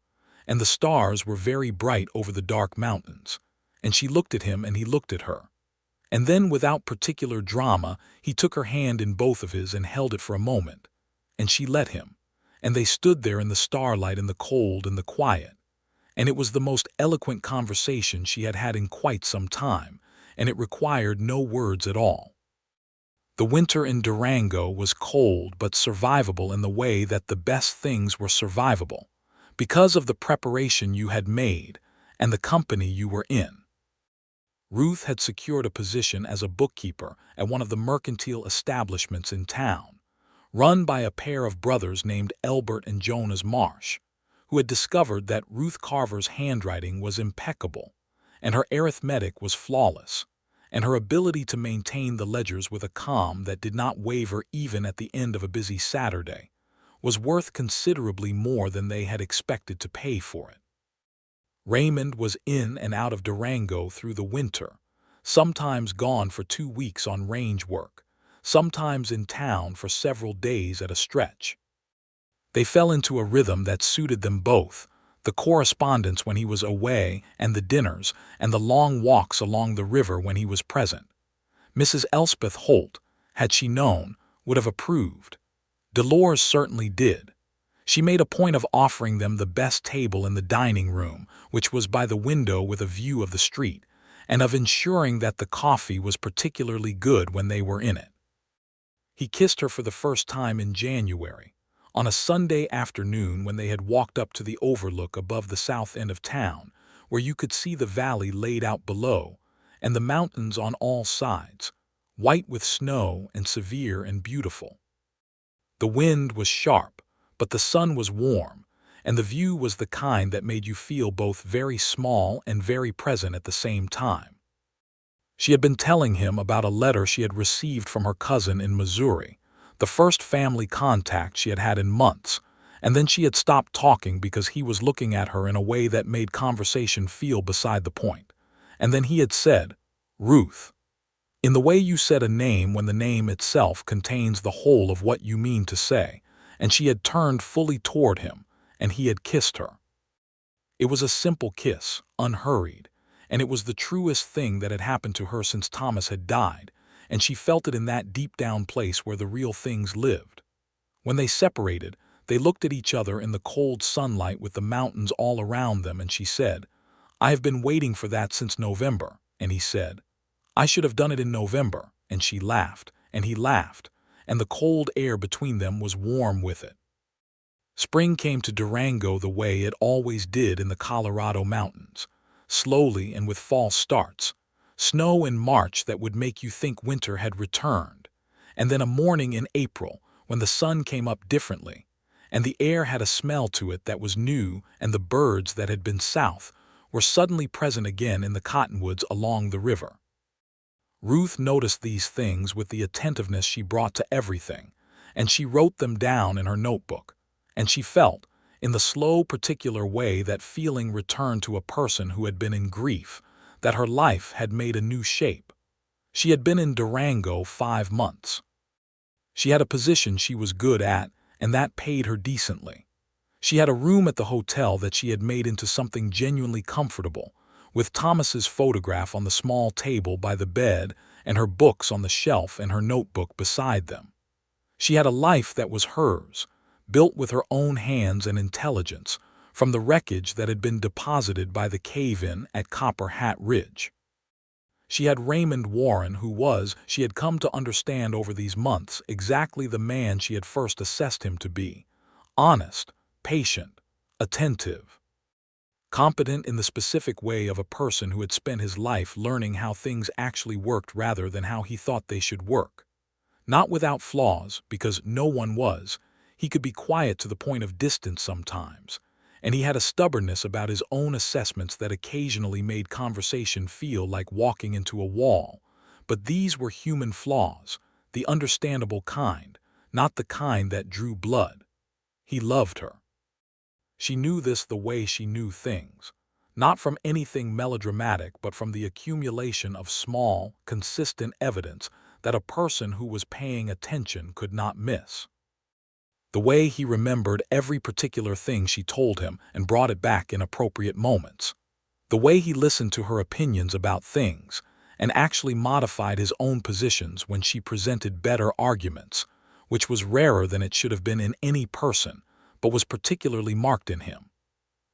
and the stars were very bright over the dark mountains, and she looked at him and he looked at her. And then, without particular drama, he took her hand in both of his and held it for a moment, and she let him, and they stood there in the starlight and the cold and the quiet, and it was the most eloquent conversation she had had in quite some time, and it required no words at all. The winter in Durango was cold but survivable in the way that the best things were survivable, because of the preparation you had made and the company you were in. Ruth had secured a position as a bookkeeper at one of the mercantile establishments in town, run by a pair of brothers named Elbert and Jonas Marsh, who had discovered that Ruth Carver's handwriting was impeccable, and her arithmetic was flawless, and her ability to maintain the ledgers with a calm that did not waver even at the end of a busy Saturday was worth considerably more than they had expected to pay for it. Raymond was in and out of Durango through the winter, sometimes gone for 2 weeks on range work, sometimes in town for several days at a stretch. They fell into a rhythm that suited them both, the correspondence when he was away and the dinners and the long walks along the river when he was present. Mrs. Elspeth Holt, had she known, would have approved. Dolores certainly did. She made a point of offering them the best table in the dining room, which was by the window with a view of the street, and of ensuring that the coffee was particularly good when they were in it. He kissed her for the first time in January, on a Sunday afternoon when they had walked up to the overlook above the south end of town, where you could see the valley laid out below, and the mountains on all sides, white with snow and severe and beautiful. The wind was sharp, but the sun was warm, and the view was the kind that made you feel both very small and very present at the same time. She had been telling him about a letter she had received from her cousin in Missouri, the first family contact she had had in months, and then she had stopped talking because he was looking at her in a way that made conversation feel beside the point. And then he had said, "Ruth," in the way you said a name when the name itself contains the whole of what you mean to say, and she had turned fully toward him, and he had kissed her. It was a simple kiss, unhurried, and it was the truest thing that had happened to her since Thomas had died, and she felt it in that deep-down place where the real things lived. When they separated, they looked at each other in the cold sunlight with the mountains all around them, and she said, "I have been waiting for that since November," and he said, "I should have done it in November," and she laughed, and he laughed, and the cold air between them was warm with it. Spring came to Durango the way it always did in the Colorado mountains, slowly and with false starts, snow in March that would make you think winter had returned, and then a morning in April when the sun came up differently, and the air had a smell to it that was new, and the birds that had been south were suddenly present again in the cottonwoods along the river. Ruth noticed these things with the attentiveness she brought to everything, and she wrote them down in her notebook, and she felt, in the slow, particular way that feeling returned to a person who had been in grief, that her life had made a new shape. She had been in Durango 5 months. She had a position she was good at, and that paid her decently. She had a room at the hotel that she had made into something genuinely comfortable, with Thomas's photograph on the small table by the bed and her books on the shelf and her notebook beside them. She had a life that was hers, built with her own hands and intelligence, from the wreckage that had been deposited by the cave-in at Copper Hat Ridge. She had Raymond Warren, who was, she had come to understand over these months, exactly the man she had first assessed him to be: honest, patient, attentive, competent in the specific way of a person who had spent his life learning how things actually worked rather than how he thought they should work. Not without flaws, because no one was. He could be quiet to the point of distance sometimes, and he had a stubbornness about his own assessments that occasionally made conversation feel like walking into a wall. But these were human flaws, the understandable kind, not the kind that drew blood. He loved her. She knew this the way she knew things, not from anything melodramatic but from the accumulation of small, consistent evidence that a person who was paying attention could not miss. The way he remembered every particular thing she told him and brought it back in appropriate moments. The way he listened to her opinions about things and actually modified his own positions when she presented better arguments, which was rarer than it should have been in any person, but was particularly marked in him.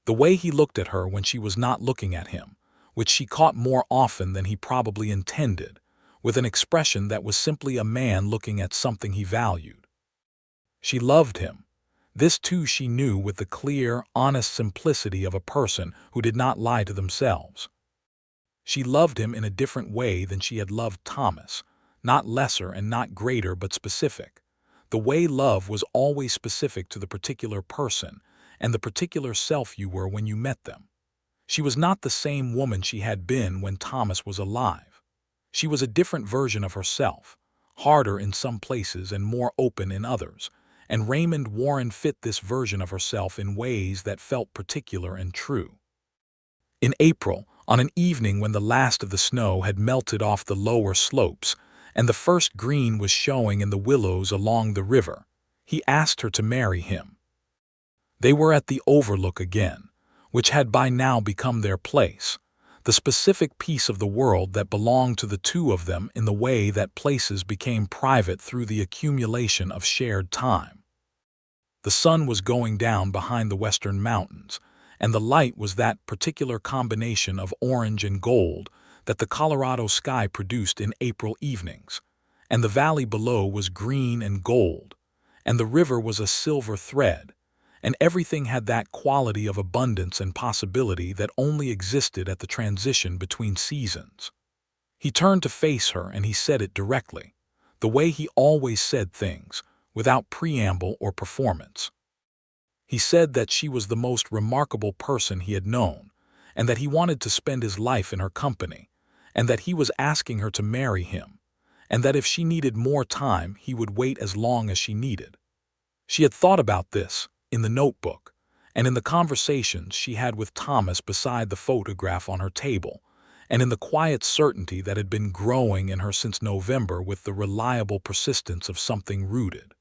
The way he looked at her when she was not looking at him, which she caught more often than he probably intended, with an expression that was simply a man looking at something he valued. She loved him. This too she knew with the clear, honest simplicity of a person who did not lie to themselves. She loved him in a different way than she had loved Thomas, not lesser and not greater but specific. The way love was always specific to the particular person and the particular self you were when you met them. She was not the same woman she had been when Thomas was alive. She was a different version of herself, harder in some places and more open in others, and Raymond Warren fit this version of herself in ways that felt particular and true. In April, on an evening when the last of the snow had melted off the lower slopes and the first green was showing in the willows along the river, he asked her to marry him. They were at the Overlook again, which had by now become their place, the specific piece of the world that belonged to the two of them in the way that places became private through the accumulation of shared time. The sun was going down behind the western mountains, and the light was that particular combination of orange and gold that the Colorado sky produced in April evenings, and the valley below was green and gold, and the river was a silver thread, and everything had that quality of abundance and possibility that only existed at the transition between seasons. He turned to face her and he said it directly, the way he always said things, without preamble or performance. He said that she was the most remarkable person he had known, and that he wanted to spend his life in her company, and that he was asking her to marry him, and that if she needed more time, he would wait as long as she needed. She had thought about this in the notebook, and in the conversations she had with Thomas beside the photograph on her table, and in the quiet certainty that had been growing in her since November with the reliable persistence of something rooted.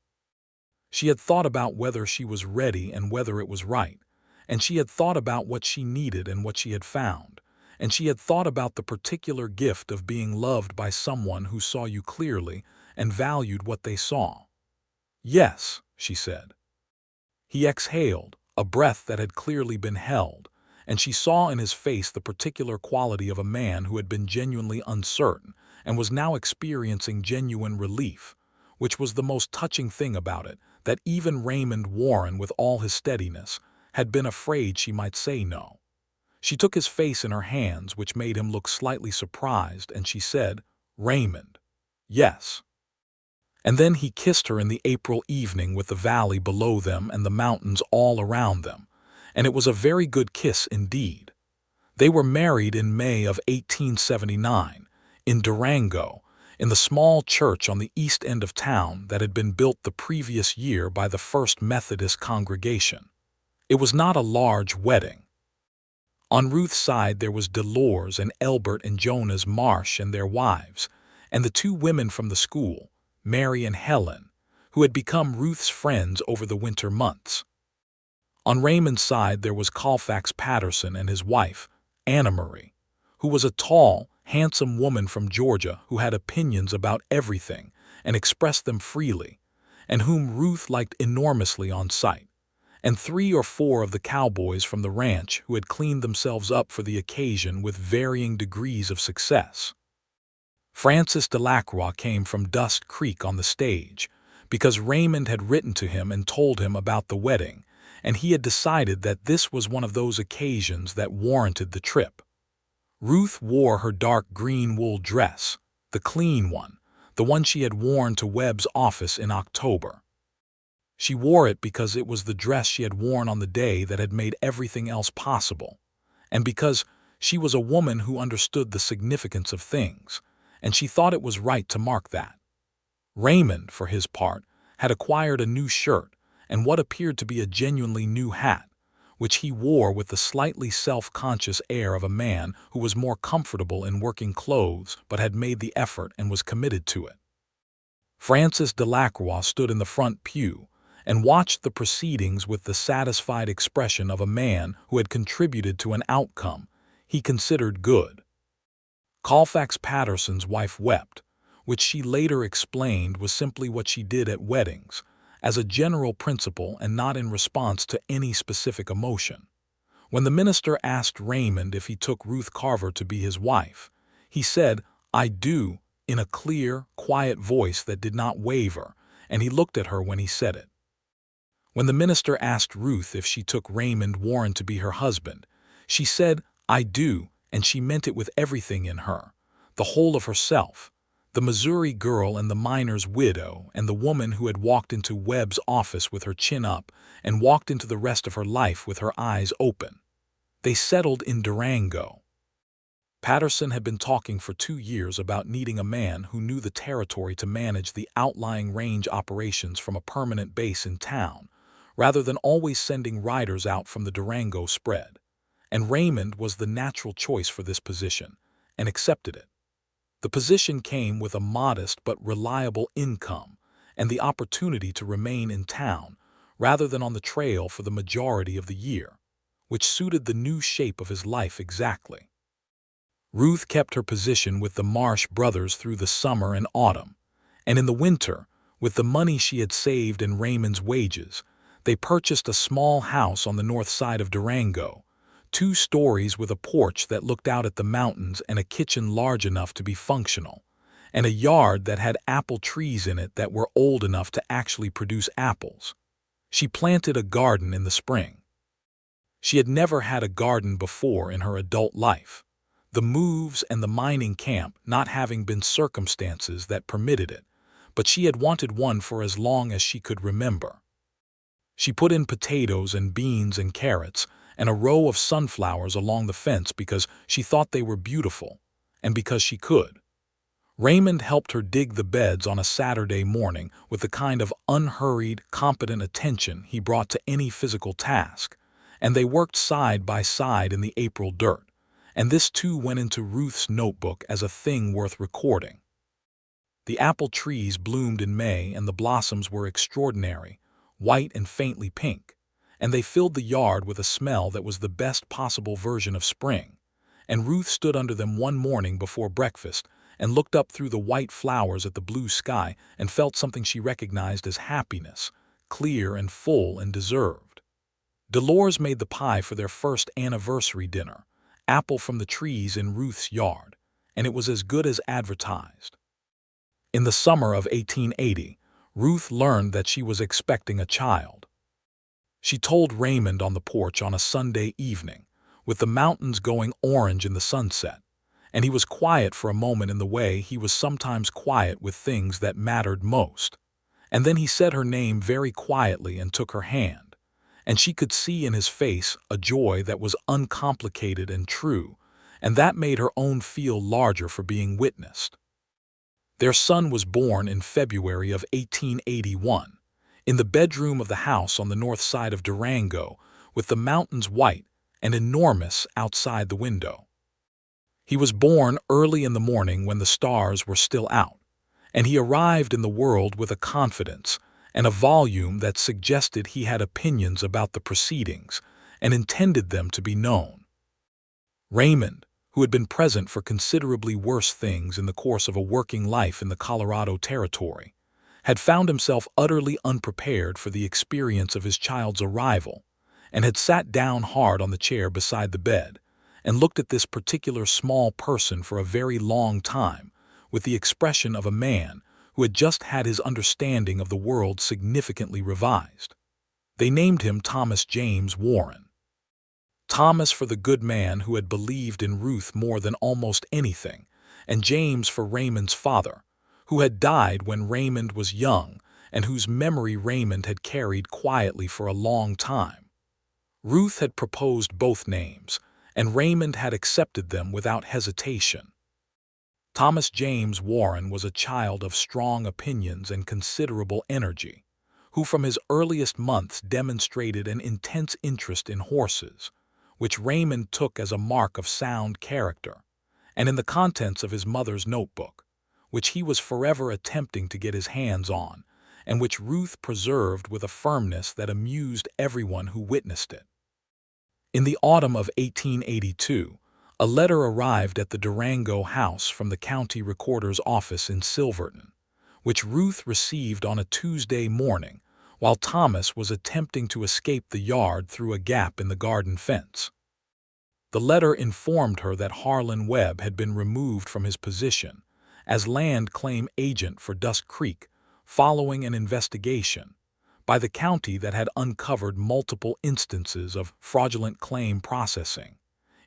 She had thought about whether she was ready and whether it was right, and she had thought about what she needed and what she had found, and she had thought about the particular gift of being loved by someone who saw you clearly and valued what they saw. "Yes," she said. He exhaled, a breath that had clearly been held, and she saw in his face the particular quality of a man who had been genuinely uncertain and was now experiencing genuine relief, which was the most touching thing about it, that even Raymond Warren, with all his steadiness, had been afraid she might say no. She took his face in her hands, which made him look slightly surprised, and she said, "Raymond, yes." And then he kissed her in the April evening with the valley below them and the mountains all around them, and it was a very good kiss indeed. They were married in May of 1879, in Durango, in the small church on the east end of town that had been built the previous year by the First Methodist congregation. It was not a large wedding. On Ruth's side there was Dolores and Elbert and Jonas Marsh and their wives, and the two women from the school, Mary and Helen, who had become Ruth's friends over the winter months. On Raymond's side there was Colfax Patterson and his wife, Anna Marie, who was a tall, handsome woman from Georgia who had opinions about everything and expressed them freely, and whom Ruth liked enormously on sight, and 3 or 4 of the cowboys from the ranch who had cleaned themselves up for the occasion with varying degrees of success. Francis Delacroix came from Dust Creek on the stage, because Raymond had written to him and told him about the wedding, and he had decided that this was one of those occasions that warranted the trip. Ruth wore her dark green wool dress, the clean one, the one she had worn to Webb's office in October. She wore it because it was the dress she had worn on the day that had made everything else possible, and because she was a woman who understood the significance of things, and she thought it was right to mark that. Raymond, for his part, had acquired a new shirt and what appeared to be a genuinely new hat, which he wore with the slightly self-conscious air of a man who was more comfortable in working clothes but had made the effort and was committed to it. Francis Delacroix stood in the front pew and watched the proceedings with the satisfied expression of a man who had contributed to an outcome he considered good. Colfax Patterson's wife wept, which she later explained was simply what she did at weddings, as a general principle and not in response to any specific emotion. When the minister asked Raymond if he took Ruth Carver to be his wife, he said, "I do," in a clear, quiet voice that did not waver, and he looked at her when he said it. When the minister asked Ruth if she took Raymond Warren to be her husband, she said, "I do," and she meant it with everything in her, the whole of herself, the Missouri girl and the miner's widow and the woman who had walked into Webb's office with her chin up and walked into the rest of her life with her eyes open. They settled in Durango. Patterson had been talking for 2 years about needing a man who knew the territory to manage the outlying range operations from a permanent base in town, rather than always sending riders out from the Durango spread. And Raymond was the natural choice for this position, and accepted it. The position came with a modest but reliable income and the opportunity to remain in town rather than on the trail for the majority of the year, which suited the new shape of his life exactly. Ruth kept her position with the Marsh brothers through the summer and autumn, and in the winter, with the money she had saved in Raymond's wages, they purchased a small house on the north side of Durango, 2 stories with a porch that looked out at the mountains and a kitchen large enough to be functional, and a yard that had apple trees in it that were old enough to actually produce apples. She planted a garden in the spring. She had never had a garden before in her adult life, the moves and the mining camp not having been circumstances that permitted it, but she had wanted one for as long as she could remember. She put in potatoes and beans and carrots and a row of sunflowers along the fence because she thought they were beautiful, and because she could. Raymond helped her dig the beds on a Saturday morning with the kind of unhurried, competent attention he brought to any physical task, and they worked side by side in the April dirt, and this too went into Ruth's notebook as a thing worth recording. The apple trees bloomed in May and the blossoms were extraordinary, white and faintly pink, and they filled the yard with a smell that was the best possible version of spring, and Ruth stood under them one morning before breakfast and looked up through the white flowers at the blue sky and felt something she recognized as happiness, clear and full and deserved. Dolores made the pie for their first anniversary dinner, apple from the trees in Ruth's yard, and it was as good as advertised. In the summer of 1880, Ruth learned that she was expecting a child. She told Raymond on the porch on a Sunday evening, with the mountains going orange in the sunset, and he was quiet for a moment in the way he was sometimes quiet with things that mattered most. And then he said her name very quietly and took her hand, and she could see in his face a joy that was uncomplicated and true, and that made her own feel larger for being witnessed. Their son was born in February of 1881, in the bedroom of the house on the north side of Durango, with the mountains white and enormous outside the window. He was born early in the morning when the stars were still out, and he arrived in the world with a confidence and a volume that suggested he had opinions about the proceedings and intended them to be known. Raymond, who had been present for considerably worse things in the course of a working life in the Colorado Territory, had found himself utterly unprepared for the experience of his child's arrival, and had sat down hard on the chair beside the bed and looked at this particular small person for a very long time with the expression of a man who had just had his understanding of the world significantly revised. They named him Thomas James Warren. Thomas for the good man who had believed in Ruth more than almost anything, and James for Raymond's father, who had died when Raymond was young and whose memory Raymond had carried quietly for a long time. Ruth had proposed both names, and Raymond had accepted them without hesitation. Thomas James Warren was a child of strong opinions and considerable energy, who from his earliest months demonstrated an intense interest in horses, which Raymond took as a mark of sound character, and in the contents of his mother's notebook, which he was forever attempting to get his hands on, and which Ruth preserved with a firmness that amused everyone who witnessed it. In the autumn of 1882, a letter arrived at the Durango house from the county recorder's office in Silverton, which Ruth received on a Tuesday morning while Thomas was attempting to escape the yard through a gap in the garden fence. The letter informed her that Harlan Webb had been removed from his position as land claim agent for Dusk Creek following an investigation by the county that had uncovered multiple instances of fraudulent claim processing,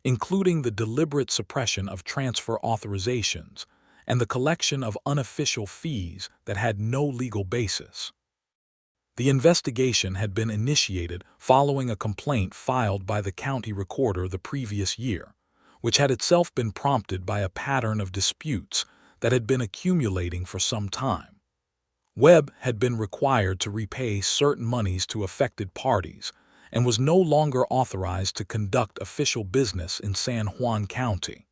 including the deliberate suppression of transfer authorizations and the collection of unofficial fees that had no legal basis. The investigation had been initiated following a complaint filed by the county recorder the previous year, which had itself been prompted by a pattern of disputes that had been accumulating for some time. Webb had been required to repay certain monies to affected parties and was no longer authorized to conduct official business in San Juan County.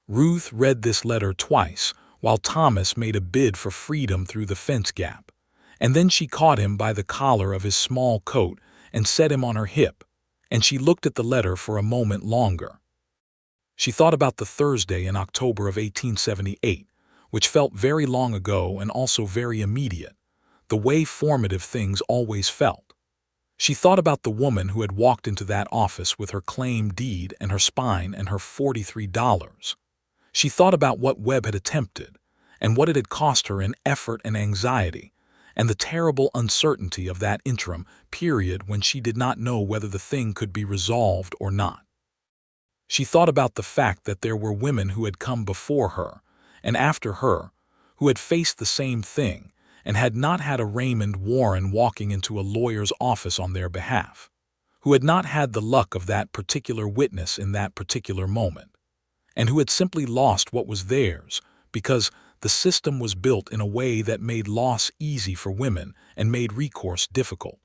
Ruth read this letter twice while Thomas made a bid for freedom through the fence gap, and then she caught him by the collar of his small coat and set him on her hip, and she looked at the letter for a moment longer. She thought about the Thursday in October of 1878, which felt very long ago and also very immediate, the way formative things always felt. She thought about the woman who had walked into that office with her claim deed and her spine and her $43. She thought about what Webb had attempted, and what it had cost her in effort and anxiety, and the terrible uncertainty of that interim period when she did not know whether the thing could be resolved or not. She thought about the fact that there were women who had come before her and after her who had faced the same thing and had not had a Raymond Warren walking into a lawyer's office on their behalf, who had not had the luck of that particular witness in that particular moment, and who had simply lost what was theirs because the system was built in a way that made loss easy for women and made recourse difficult.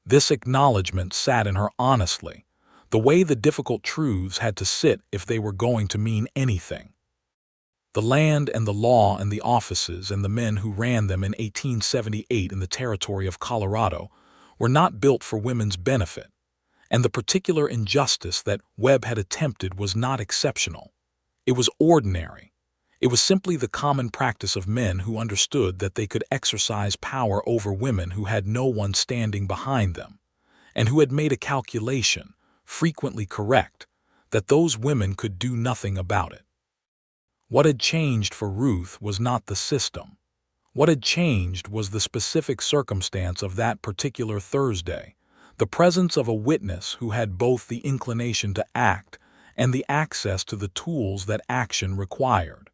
This acknowledgement sat in her honestly, the way the difficult truths had to sit if they were going to mean anything. The land and the law and the offices and the men who ran them in 1878 in the territory of Colorado were not built for women's benefit, and the particular injustice that Webb had attempted was not exceptional. It was ordinary. It was simply the common practice of men who understood that they could exercise power over women who had no one standing behind them, and who had made a calculation, frequently correct, that those women could do nothing about it. What had changed for Ruth was not the system. What had changed was the specific circumstance of that particular Thursday, the presence of a witness who had both the inclination to act and the access to the tools that action required.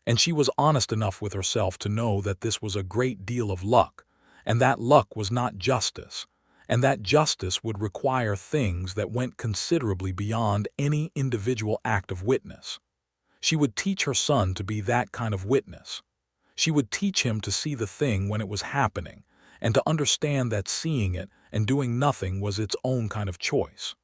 And she was honest enough with herself to know that this was a great deal of luck, and that luck was not justice, and that justice would require things that went considerably beyond any individual act of witness. She would teach her son to be that kind of witness. She would teach him to see the thing when it was happening, and to understand that seeing it and doing nothing was its own kind of choice.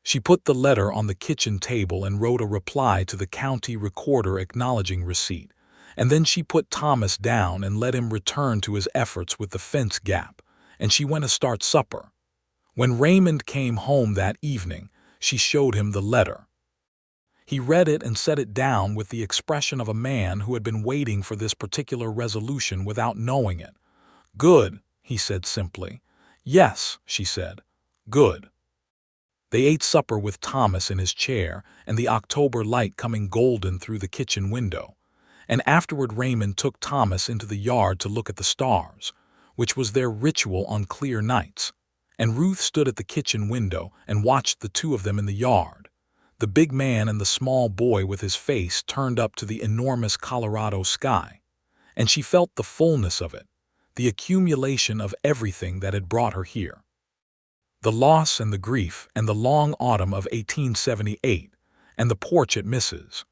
She put the letter on the kitchen table and wrote a reply to the county recorder acknowledging receipt, and then she put Thomas down and let him return to his efforts with the fence gap, and she went to start supper. When Raymond came home that evening, she showed him the letter. He read it and set it down with the expression of a man who had been waiting for this particular resolution without knowing it. "Good," he said simply. "Yes," she said. "Good." They ate supper with Thomas in his chair and the October light coming golden through the kitchen window, and afterward Raymond took Thomas into the yard to look at the stars, which was their ritual on clear nights, and Ruth stood at the kitchen window and watched the two of them in the yard, the big man and the small boy with his face turned up to the enormous Colorado sky, and she felt the fullness of it, the accumulation of everything that had brought her here. The loss and the grief and the long autumn of 1878 and the porch at Mrs.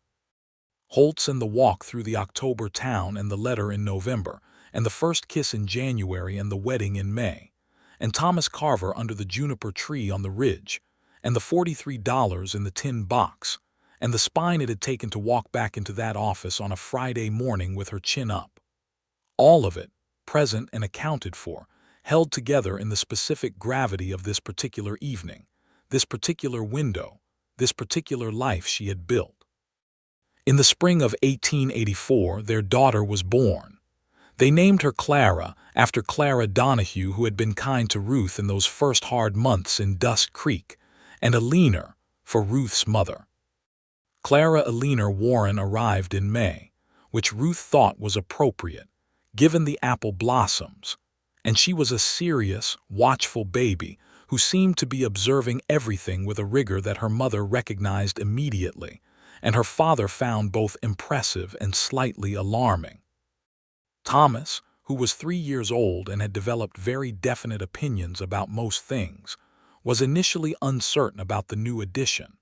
Holtz and the walk through the October town and the letter in November, and the first kiss in January and the wedding in May, and Thomas Carver under the juniper tree on the ridge, and the $43 in the tin box, and the spine it had taken to walk back into that office on a Friday morning with her chin up. All of it, present and accounted for, held together in the specific gravity of this particular evening, this particular window, this particular life she had built. In the spring of 1884, their daughter was born. They named her Clara, after Clara Donahue, who had been kind to Ruth in those first hard months in Dust Creek, and Eleanor, for Ruth's mother. Clara Eleanor Warren arrived in May, which Ruth thought was appropriate, given the apple blossoms, and she was a serious, watchful baby who seemed to be observing everything with a rigor that her mother recognized immediately, and her father found both impressive and slightly alarming. Thomas, who was 3 years old and had developed very definite opinions about most things, was initially uncertain about the new addition,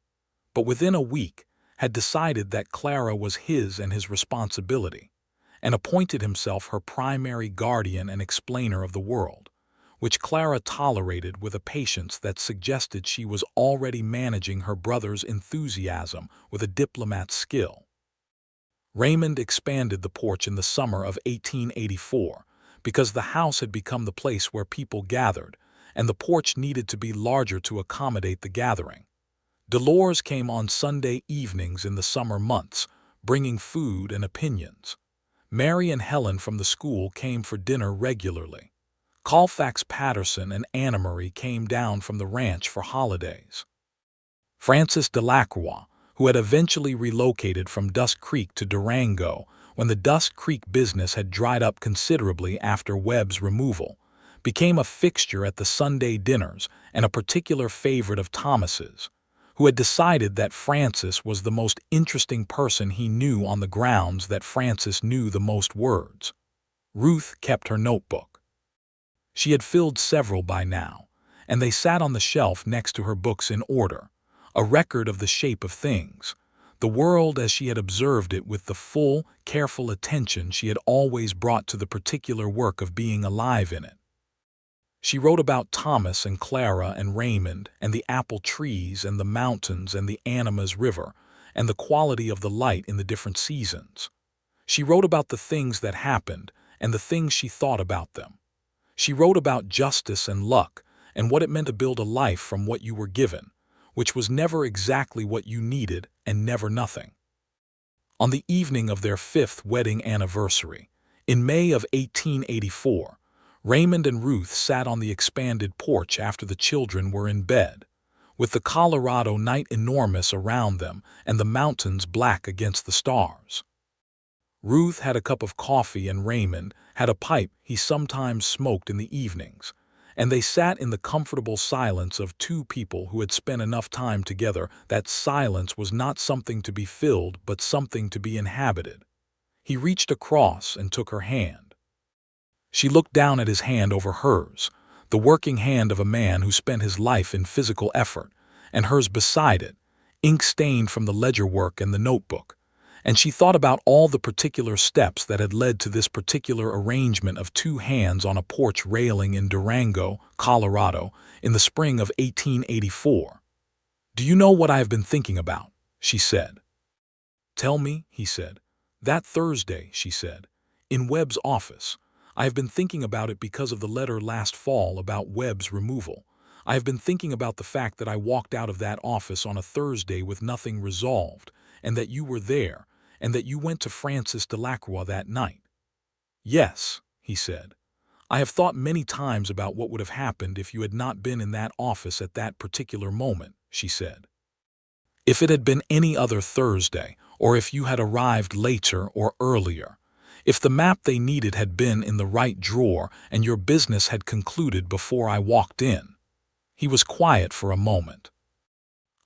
but within a week had decided that Clara was his and his responsibility, and appointed himself her primary guardian and explainer of the world, which Clara tolerated with a patience that suggested she was already managing her brother's enthusiasm with a diplomat's skill. Raymond expanded the porch in the summer of 1884 because the house had become the place where people gathered, and the porch needed to be larger to accommodate the gathering. Dolores came on Sunday evenings in the summer months, bringing food and opinions. Mary and Helen from the school came for dinner regularly. Colfax Patterson and Anna Marie came down from the ranch for holidays. Francis Delacroix, who had eventually relocated from Dust Creek to Durango when the Dust Creek business had dried up considerably after Webb's removal, became a fixture at the Sunday dinners and a particular favorite of Thomas's, who had decided that Francis was the most interesting person he knew on the grounds that Francis knew the most words. Ruth kept her notebook. She had filled several by now, and they sat on the shelf next to her books in order, a record of the shape of things, the world as she had observed it with the full, careful attention she had always brought to the particular work of being alive in it. She wrote about Thomas and Clara and Raymond and the apple trees and the mountains and the Animas River and the quality of the light in the different seasons. She wrote about the things that happened and the things she thought about them. She wrote about justice and luck and what it meant to build a life from what you were given, which was never exactly what you needed and never nothing. On the evening of their 5th wedding anniversary, in May of 1884, Raymond and Ruth sat on the expanded porch after the children were in bed, with the Colorado night enormous around them and the mountains black against the stars. Ruth had a cup of coffee and Raymond had a pipe he sometimes smoked in the evenings, and they sat in the comfortable silence of two people who had spent enough time together that silence was not something to be filled but something to be inhabited. He reached across and took her hand. She looked down at his hand over hers, the working hand of a man who spent his life in physical effort, and hers beside it, ink-stained from the ledger work and the notebook, and she thought about all the particular steps that had led to this particular arrangement of two hands on a porch railing in Durango, Colorado, in the spring of 1884. "Do you know what I have been thinking about?" she said. "Tell me," he said. "That Thursday," she said, "in Webb's office. I have been thinking about it because of the letter last fall about Webb's removal. I have been thinking about the fact that I walked out of that office on a Thursday with nothing resolved, and that you were there, and that you went to Francis Delacroix that night." "Yes," he said. "I have thought many times about what would have happened if you had not been in that office at that particular moment," she said. "If it had been any other Thursday, or if you had arrived later or earlier, if the map they needed had been in the right drawer and your business had concluded before I walked in." He was quiet for a moment.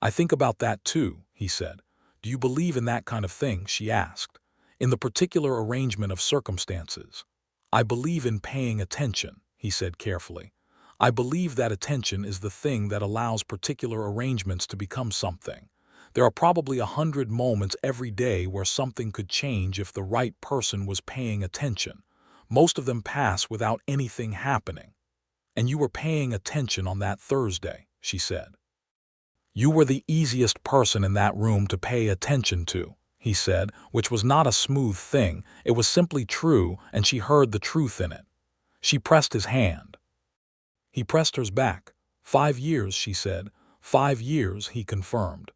"I think about that too," he said. "Do you believe in that kind of thing?" she asked. "In the particular arrangement of circumstances?" "I believe in paying attention," he said carefully. "I believe that attention is the thing that allows particular arrangements to become something, There are probably 100 moments every day where something could change if the right person was paying attention. Most of them pass without anything happening. And you were paying attention on that Thursday, she said. You were the easiest person in that room to pay attention to, he said, which was not a smooth thing. It was simply true, and she heard the truth in it. She pressed his hand. He pressed hers back. 5 years, she said. 5 years, he confirmed.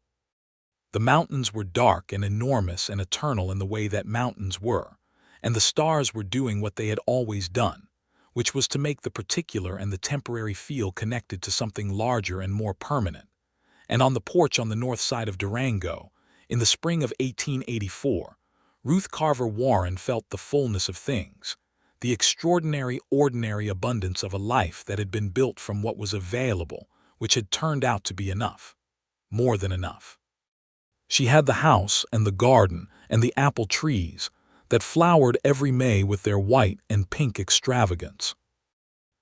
The mountains were dark and enormous and eternal in the way that mountains were, and the stars were doing what they had always done, which was to make the particular and the temporary feel connected to something larger and more permanent. And on the porch on the north side of Durango, in the spring of 1884, Ruth Carver Warren felt the fullness of things, the extraordinary, ordinary abundance of a life that had been built from what was available, which had turned out to be enough, more than enough. She had the house and the garden and the apple trees that flowered every May with their white and pink extravagance.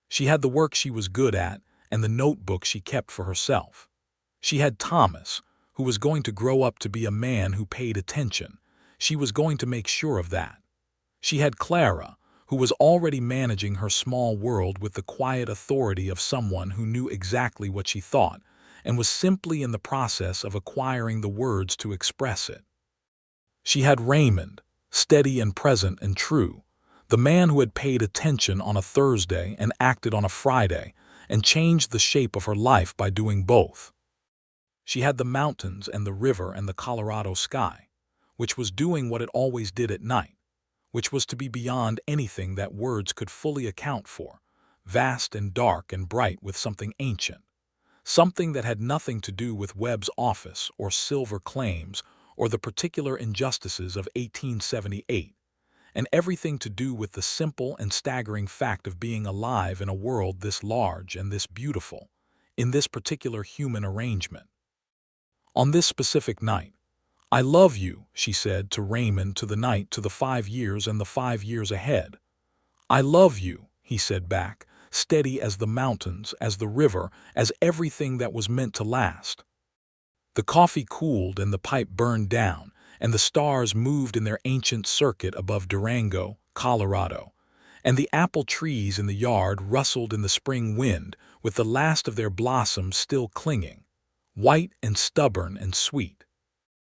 She had the work she was good at and the notebook she kept for herself. She had Thomas, who was going to grow up to be a man who paid attention. She was going to make sure of that. She had Clara, who was already managing her small world with the quiet authority of someone who knew exactly what she thought and was simply in the process of acquiring the words to express it. She had Raymond, steady and present and true, the man who had paid attention on a Thursday and acted on a Friday and changed the shape of her life by doing both. She had the mountains and the river and the Colorado sky, which was doing what it always did at night, which was to be beyond anything that words could fully account for, vast and dark and bright with something ancient, something that had nothing to do with Webb's office or silver claims or the particular injustices of 1878, and everything to do with the simple and staggering fact of being alive in a world this large and this beautiful, in this particular human arrangement. On this specific night, "I love you," she said to Raymond, to the night, to the 5 years and the 5 years ahead. "I love you," he said back, steady as the mountains, as the river, as everything that was meant to last. The coffee cooled and the pipe burned down, and the stars moved in their ancient circuit above Durango, Colorado, and the apple trees in the yard rustled in the spring wind with the last of their blossoms still clinging, white and stubborn and sweet.